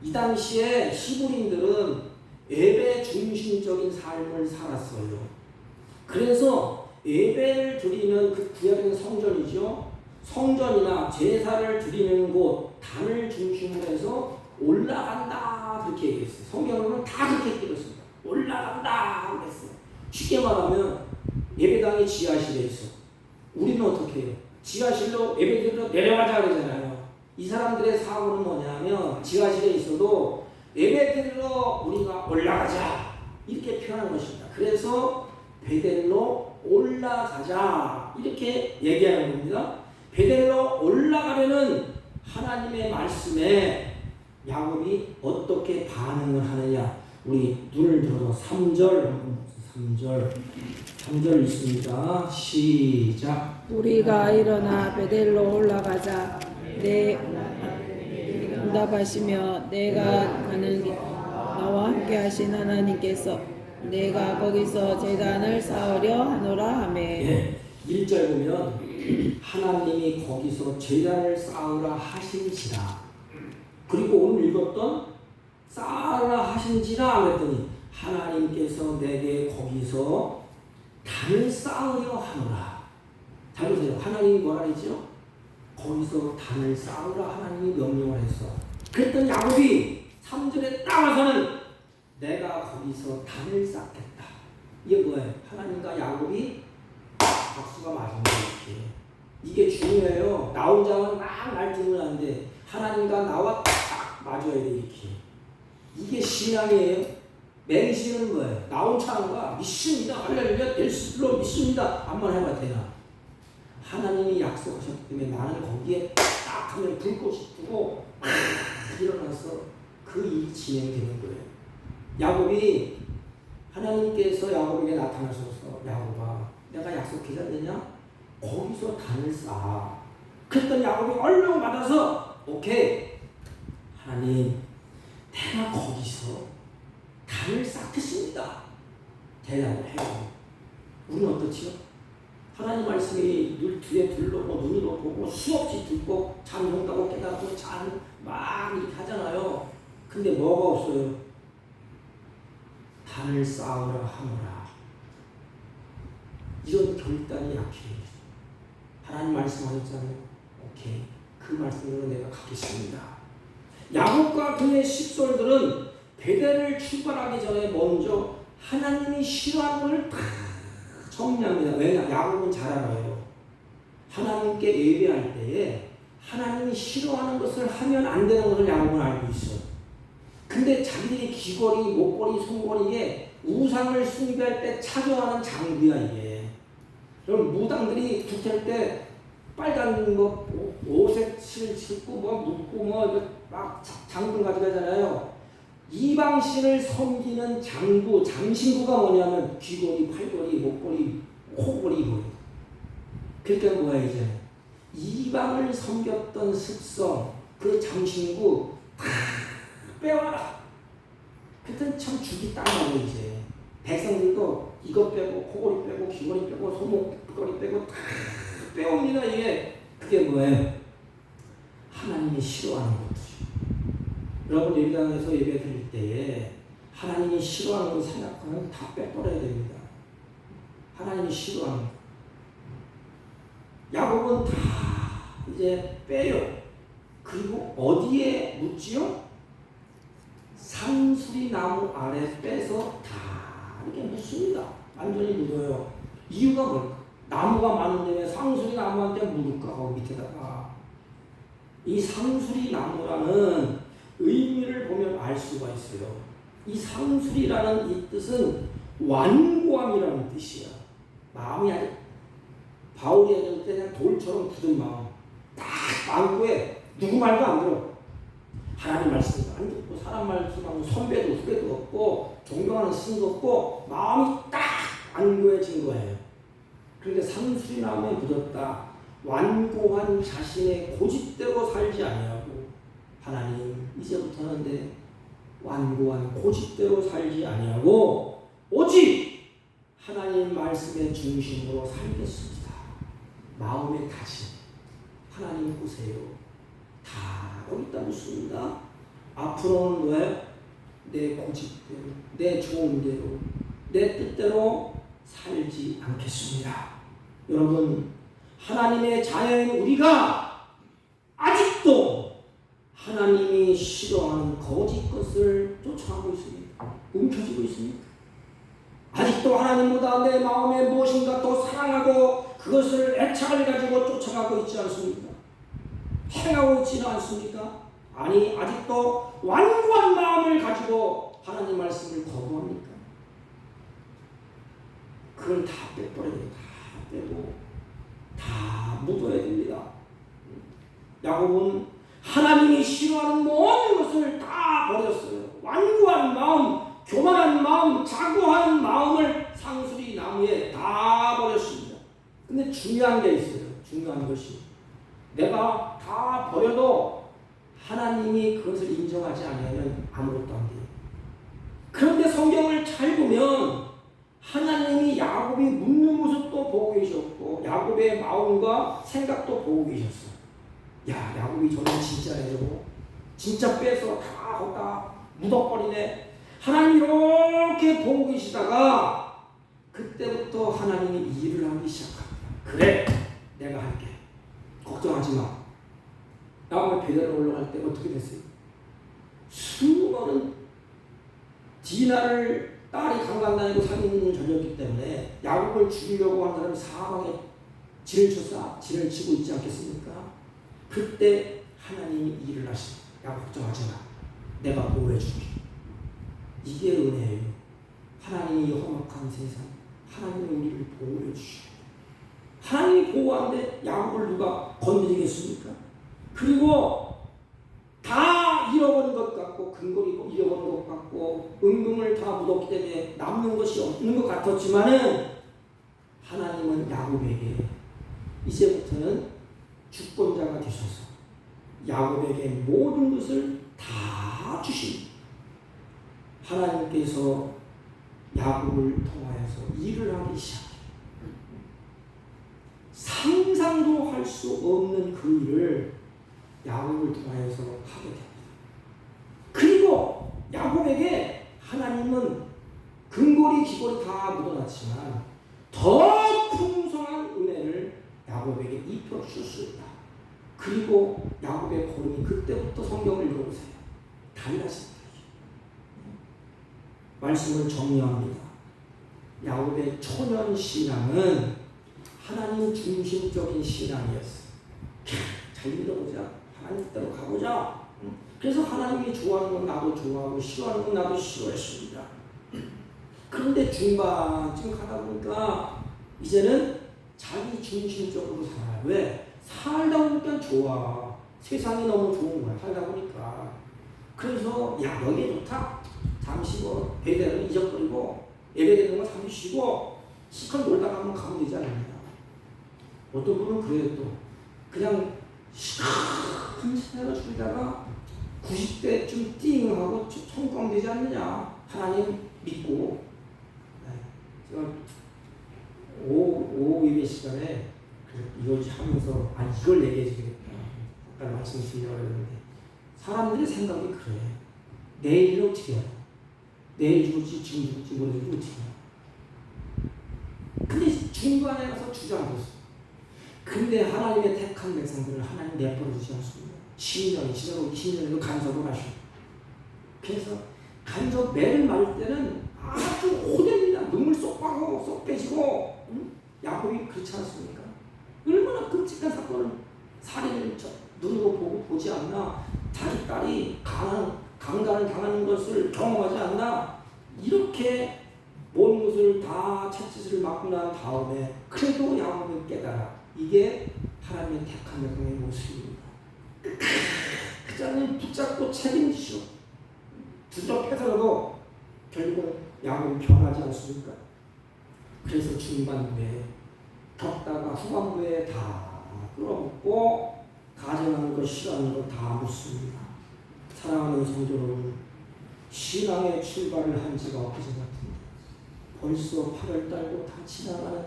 이 당시에 시부린들은 예배 중심적인 삶을 살았어요. 그래서 예배를 드리는 그 구약의 성전이죠. 성전이나 제사를 드리는 곳, 단을 중심으로 해서 올라간다 그렇게 얘기했어요. 성경은 다 그렇게 얘기했습니다. 올라간다 그랬어요. 쉽게 말하면 예배당이 지하실에 있어. 우리는 어떻게 해요? 지하실로 예배드리러 내려가자 그러잖아요. 이 사람들의 사고는 뭐냐면 지하실에 있어도 예배드리러 우리가 올라가자 이렇게 표현한 것입니다. 그래서 베델로 올라가자 이렇게 얘기하는 겁니다. 베델로 올라가려는 하나님의 말씀에 야곱이 어떻게 반응을 하느냐. 우리 눈을 들어서 3절 있습니다. 시작.
우리가 일어나 베델로 올라가자. 내 응답하시며 내가 가는 나와 함께 하신 하나님께서 내가 거기서 제단을 쌓으려 하노라 하매.
예, 1절 보면 하나님이 거기서 제단을 쌓으라 하신지라. 그리고 오늘 읽었던 쌓으라 하신지라 그랬더니 하나님께서 내게 거기서 단을 쌓으려 하노라. 잘 보세요. 하나님이 뭐라 했죠? 거기서 단을 쌓으라 하나님이 명령을 했어. 그랬더니 야곱이 3절에 딱 와서는 내가 거기서 단을 쌓겠다. 이게 뭐예요? 하나님과 야곱이 박수가 맞은 거예요. 이게 중요해요. 나 혼자는 막 날뛰면 안 돼. 하나님과 나와 딱 맞아야 돼. 이렇게. 이게 신앙이에요. 맹신은 뭐예요? 나 혼자 하는 거야. 믿습니다. 할렐루야. 될 줄로 믿습니다. 한번 해봐 되나? 하나님이 약속하셨기 때문에 나는 거기에 딱 하면 불꽃이 뜨고 막 일어나서 그 일이 진행되는 거예요. 야곱이 하나님께서 야곱에게 나타나셔서 야곱아 내가 약속하지 않느냐? 거기서 단을 쌓아. 그랬더니 야곱이 얼른 받아서 오케이 하나님 내가 거기서 단을 쌓겠습니다. 대답을 해요. 우리는 어떻지요? 하나님 말씀이 눈 뒤에 들러고 눈으로 보고 수없이 듣고 잠정다고 깨닫고 막 이렇게 하잖아요. 근데 뭐가 없어요? 단을 쌓으라 하노라. 이런 결단이 약해요. 하나님 말씀하셨잖아요. 오케이. 그 말씀으로 내가 가겠습니다. 야곱과 그의 식솔들은 베델을 출발하기 전에 먼저 하나님이 싫어하는 것을 다 정리합니다. 왜냐? 야곱은 잘 알아요. 하나님께 예배할 때에 하나님이 싫어하는 것을 하면 안 되는 것을 야곱은 알고 있어. 근데 자기들이 귀걸이, 목걸이, 손걸이에 우상을 숭배할 때 착용하는 장비야 이게. 그럼 무당들이 두텔 때 빨간 오색 실 신고 묶고 막 장군 가져가잖아요. 이방신을 섬기는 장신구가 뭐냐면 귀걸이, 팔걸이, 목걸이, 코걸이 뭐예요. 그러니까 뭐야 이제 이방을 섬겼던 습성 그 장신구 다 빼와라. 그땐 참 죽이 딱 나고 이제 백성들도 이거 빼고 코걸이 빼고 귀걸이 빼고 손목걸이 빼고 다 빼옵니다. 이게 그게 뭐예요? 하나님이 싫어하는 것이죠. 여러분 예배당에서 예배 드릴 때에 하나님이 싫어하는 거 생각하면 다 빼버려야 됩니다. 하나님이 싫어하는 거. 야곱은 다 이제 빼요. 그리고 어디에 묻지요? 상수리 나무 아래 빼서 다 이렇게 묻습니다. 완전히 묻어요. 이유가 뭘까? 나무가 많은데 상수리 나무한테 묻을까? 거기 밑에다가. 이 상수리 나무라는 의미를 보면 알 수가 있어요. 이 상수리라는 이 뜻은 완고함이라는 뜻이야. 마음이 아주 바울이 얘기할 때 그냥 돌처럼 굳은 마음. 딱 안고에 누구 말도 안 들어. 하나님 말씀도 안 듣고 사람 말씀하고 선배도 후배도 없고 존경하는 스승도 없고 마음이 딱 안고해진 거예요. 그런데 상수리나무에 묻었다. 완고한 자신의 고집대로 살지 아니하고 하나님 이제부터는 내 완고한 고집대로 살지 아니하고 오직 하나님 말씀의 중심으로 살겠습니다. 마음의 다짐 하나님 보세요. 다 여기다 묻습니다. 앞으로는 왜 내 고집대로 내 좋은 대로 내 뜻대로 살지 않겠습니다. 여러분 하나님의 자녀인 우리가 아직도 하나님이 싫어하는 거짓 것을 쫓아가고 있습니다. 움켜쥐고 있습니다. 아직도 하나님보다 내 마음에 무엇인가 더 사랑하고 그것을 애착을 가지고 쫓아가고 있지 않습니까? 행하고 있지는 않습니까? 아니 아직도 완고한 마음을 가지고 하나님 말씀을 거부합니까? 그걸 다 빼버려야 돼요. 다 빼고 다 묻어야 됩니다. 야곱은 하나님이 싫어하는 모든 것을 다 버렸어요. 완고한 마음, 교만한 마음, 자고하는 마음을 상수리 나무에 다 버렸습니다. 근데 중요한 게 있어요. 중요한 것이 내가 다 버려도 하나님이 그것을 인정하지 않으면 아무것도 안 돼요. 그런데 성경을 잘 보면 하나님이 야곱이 묻는 모습도 보고 계셨고 야곱의 마음과 생각도 보고 계셨어요. 야, 야곱이 저는 진짜네 저거. 진짜 빼서 다 거기다 묻어버리네. 하나님 이렇게 보고 계시다가 그때부터 하나님이 일을 하기 시작합니다. 그래, 내가 할게. 걱정하지 마. 야곱이 베델로 올라갈 때 어떻게 됐어요? 수많은 디나를 딸이 강간 다니고 살인을 저졌기 때문에 야곱을 죽이려고 한 사람이 사방에 진을 쳐서 진을 치고 있지 않겠습니까? 그때 하나님이 일을 하십니다. 야 걱정하지 마. 내가 보호해줄게. 이게 은혜예요. 하나님이 험악한 세상 하나님이 우리를 보호해주시고 하나님이 보호하는데 야곱을 누가 건드리겠습니까? 그리고 다 잃어버린 것 같고 근거리 잃어버린 것 같고 은금을 다 묻었기 때문에 남는 것이 없는 것 같았지만은 하나님은 야곱에게 이제부터는 주권자가 되셔서 야곱에게 모든 것을 다 주십니다. 하나님께서 야곱을 통하여서 일을 하기 시작해요. 상상도 할 수 없는 그 일을 야곱을 통하여서 하게 됩니다. 그리고 야곱에게 하나님은 근거리 기골이 다 묻어놨지만 더 풍성한 은혜를 야곱에게 입혀 줄 수 있다. 그리고 야곱의 걸음이 그때부터 성경을 읽어보세요. 달라집니다. 말씀을 정리합니다. 야곱의 초년 신앙은 하나님 중심적인 신앙이었어요. 잘 믿어보자. 하나님 뜻대로 가보자. 그래서 하나님이 좋아하는 건 나도 좋아하고 싫어하는 건 나도 싫어했습니다. 그런데 중반쯤 가다 보니까 이제는 자기 중심적으로 살아요. 왜? 살다 보니까 좋아. 세상이 너무 좋은 거야. 살다 보니까. 그래서 야 여기 좋다. 잠시 뭐 베델을 잊어버리고 예배되는 거 잠시 쉬고 시컷 놀다가 한번 가면 되지 않느냐. 어떤 분은 그래요 또. 그냥 시큰 시간을 줄이다가 90대쯤 띵하고 청구하면 되지 않느냐. 하나님 믿고. 제가 오후 예배 시간에 이걸 하면서 이걸 얘기해 주겠다. 아까 말씀 드리려고 했는데 사람들의 생각이 그래. 내일은 어떻게 해요? 내일 죽을지 지금 죽을지 모르겠는데 어떻게 해요? 근데 중간에 가서 주저앉았어. 근데 하나님의 택한 백성들을 하나님 내버려 두지 않습니다. 10년이 지나고 20년에도 간섭을 하시고 그래서 간섭 매를 맞을 때는 아주 호됩니다. 눈물 쏙 빠고 쏙 빼지고 야곱이 그렇지 않습니까? 얼마나 끔찍한 사건을 살인을 눈으로 보지 않나. 자기 딸이 강간을 당하는 것을 경험하지 않나. 이렇게 모든 것을 다 채찍을 맞고 난 다음에 그래도 야곱은 깨달아. 이게 하나님의 택한 백성의 모습입니다. 그자는 붙잡고 책임지시오. 두렵해서라도 결국은 야곱이 변하지 않습니까? 그래서 중반부에 겪다가 후반부에 다 끌어붙고 가정하는 것, 싫어하는 것 다 묻습니다. 사랑하는 성도는 신앙의 출발을 한 지가 엊그제 같은데 벌써 8월달도 다 지나가는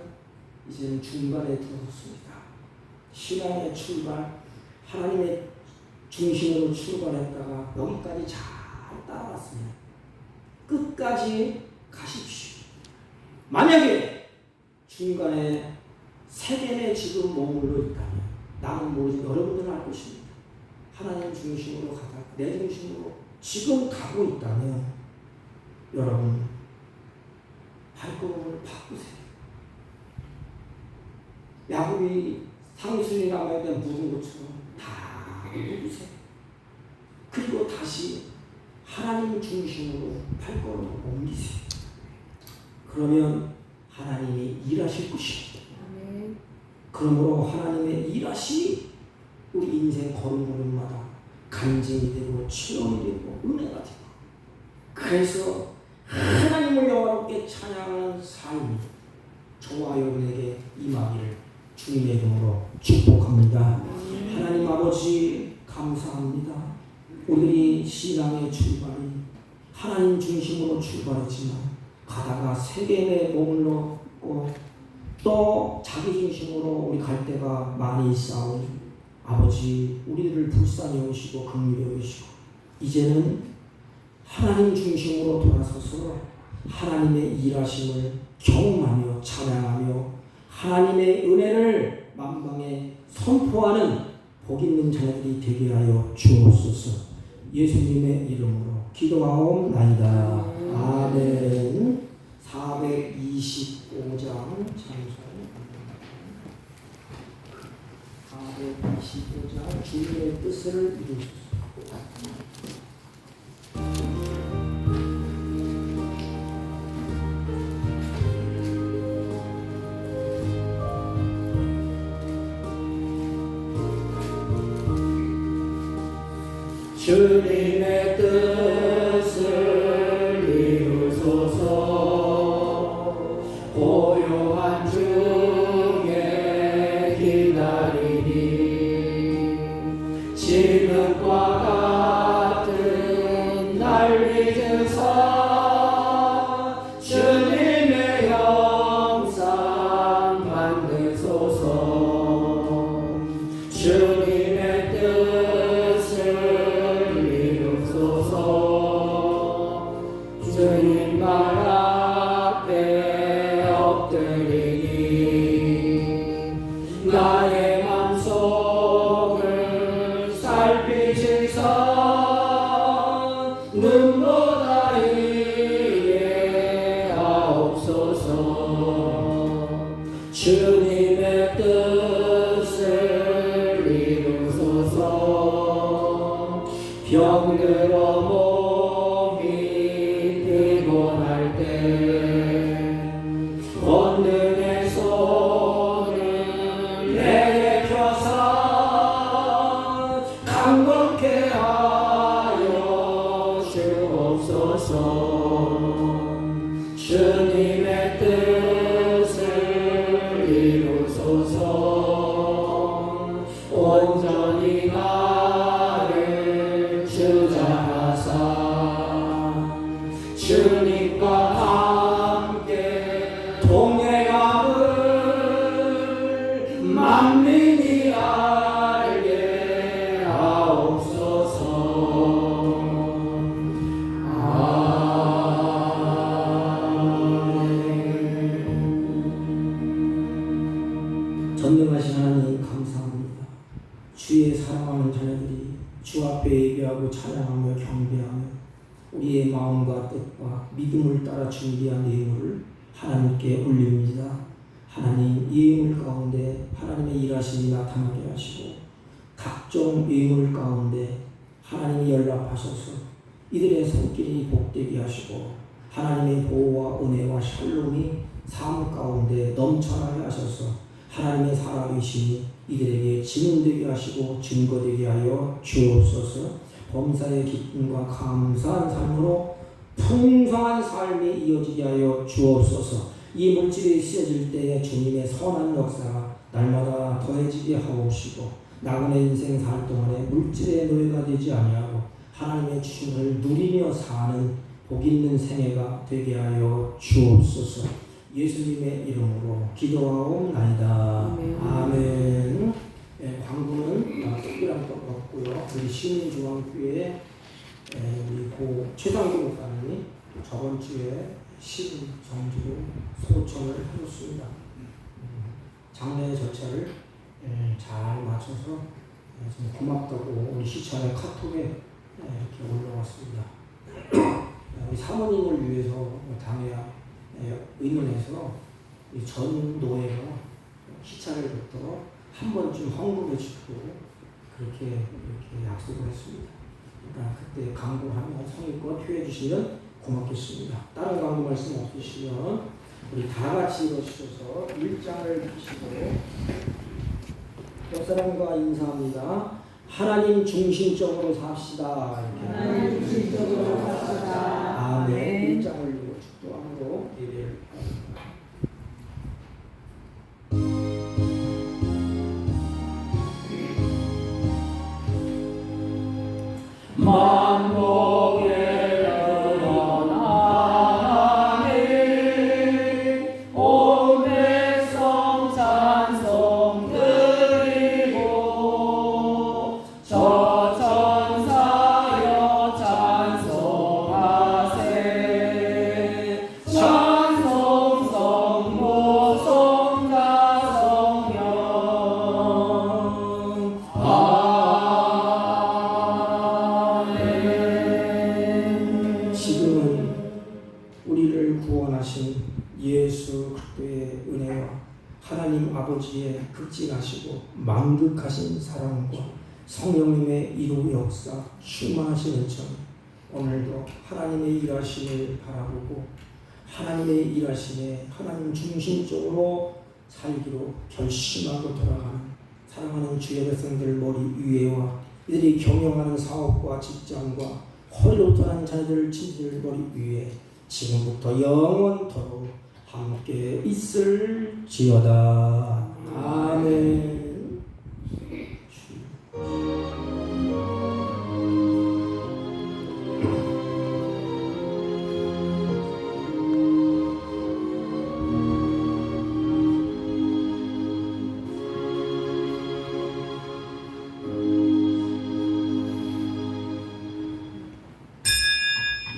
이제는 중반에 들어섰습니다. 신앙의 출발, 하나님의 중심으로 출발했다가 여기까지 잘 따라왔습니다. 끝까지 가십시오. 만약에 중간에 세겜에 지금 머물러 있다면 나는 모르지 여러분들은 알 것입니다. 하나님 중심으로 가다가 내 중심으로 지금 가고 있다면 여러분 발걸음을 바꾸세요. 야곱이 상수리 나무에 대한 묻은 것처럼 다 묻으세요. 그리고 다시 하나님 중심으로 발걸음을 옮기세요. 그러면 하나님이 일하실 것입니다. 그러므로 하나님의 일하심이 우리 인생 걸음걸음마다 간증이 되고 체험이 되고 은혜가 되고 그래서 하나님을 영화롭게 찬양하는 삶이 저와 여러분에게 임하기를 주님의 이름으로 축복합니다. 하나님 아버지 감사합니다. 오늘이 신앙의 출발이 하나님 중심으로 출발했지만 가다가 세겜에 머물렀고 또 자기 중심으로 우리 갈 때가 많이 있사오니 아버지 우리들을 불쌍히 여기시고 긍휼히 여기시고 이제는 하나님 중심으로 돌아서서 하나님의 일하심을 경험하며 찬양하며 하나님의 은혜를 만방에 선포하는 복 있는 자녀들이 되게 하여 주옵소서. 예수님의 이름으로 기도하옵나이다. 아멘. 425장 찬송 425장 주님의 뜻을 이루소서.
주님의 뜻을 이루소서. 고요한 중에 기다리니 지금과 같은 날 믿으사 주님의 형상 만드소서. 주님의 뜻을 주님 말 앞에 엎드리니 나의 맘속을 살피시사 눈보다 이해하옵소서. 주님의 뜻을 이루소서. 병들어 권능의 손을 내게 펴사 강건케 하여 주옵소서. 주님의 뜻을 이루소서. 온전히 나를 주장하사 주님과 함께 동행함을 만민이 알게 하옵소서. 아멘.
전능하신 하나님 감사합니다. 주의 사랑하는 자녀들이 주 앞에 예배하고 찬양하며 경배하며 우리의 마음과 뜻과 믿음을 따라 준비한 예물을 하나님께 올립니다. 하나님 이 예물 가운데 하나님의 일하심이 나타나게 하시고 각종 예물 가운데 하나님이 연락하셔서 이들의 손길이 복되게 하시고 하나님의 보호와 은혜와 샬롬이 삶 가운데 넘쳐나게 하셔서 하나님의 살아계심이 이들에게 증인되게 하시고 증거되게 하여 주옵소서. 범사의 기쁨과 감사한 삶으로 풍성한 삶이 이어지게 하여 주옵소서. 이 물질이 쓰여질 때에 주님의 선한 역사가 날마다 더해지게 하옵시고 나그네 인생 살 동안에 물질의 노예가 되지 아니하고 하나님의 주심을 누리며 사는 복 있는 생애가 되게 하여 주옵소서. 예수님의 이름으로 기도하옵나이다. 아멘. 네, 광고는 특별한 것 없고요. 우리 시민중앙교회 우리 고 최상규 목사님이 저번 주에 시민 정지로 소청을 해줬습니다. 장례 절차를 잘 맞춰서 좀 고맙다고 우리 시청의 카톡에 이렇게 올라왔습니다. 우리 사모님을 위해서 당회에 의논해서 전 노예가 시차를부터 한 번쯤 헌금해 주고 그렇게 약속을 했습니다. 그러니까 그때 강구하면 성의껏 표해 주시면 고맙겠습니다. 다른 강구 말씀 없으시면 우리 다 같이 일어서셔서 일장을 펴시고 옆 사람과 인사합니다. 하나님 중심적으로 삽시다. 이렇게.
하나님 중심적으로 삽시다.
아멘. 일장을 축도하고 예배를 합니다.
만복의 하나님 온 백성 찬송 드리고 저 천사여 찬송하세 찬송 성모 성자 성령
지금은 우리를 구원하신 예수 그리스도의 은혜와 하나님 아버지의 극진하시고 만극하신 사랑과 성령님의 이루 역사 충만하신 은총 오늘도 하나님의 일하심을 바라보고 하나님의 일하심에 하나님 중심적으로 살기로 결심하고 돌아가는 사랑하는 주의 백성들 머리 위에와 이들이 경영하는 사업과 직장과 홀로터하는 자녀들 친구들 머리 위에 지금부터 영원토록 함께 있을지어다. 아멘.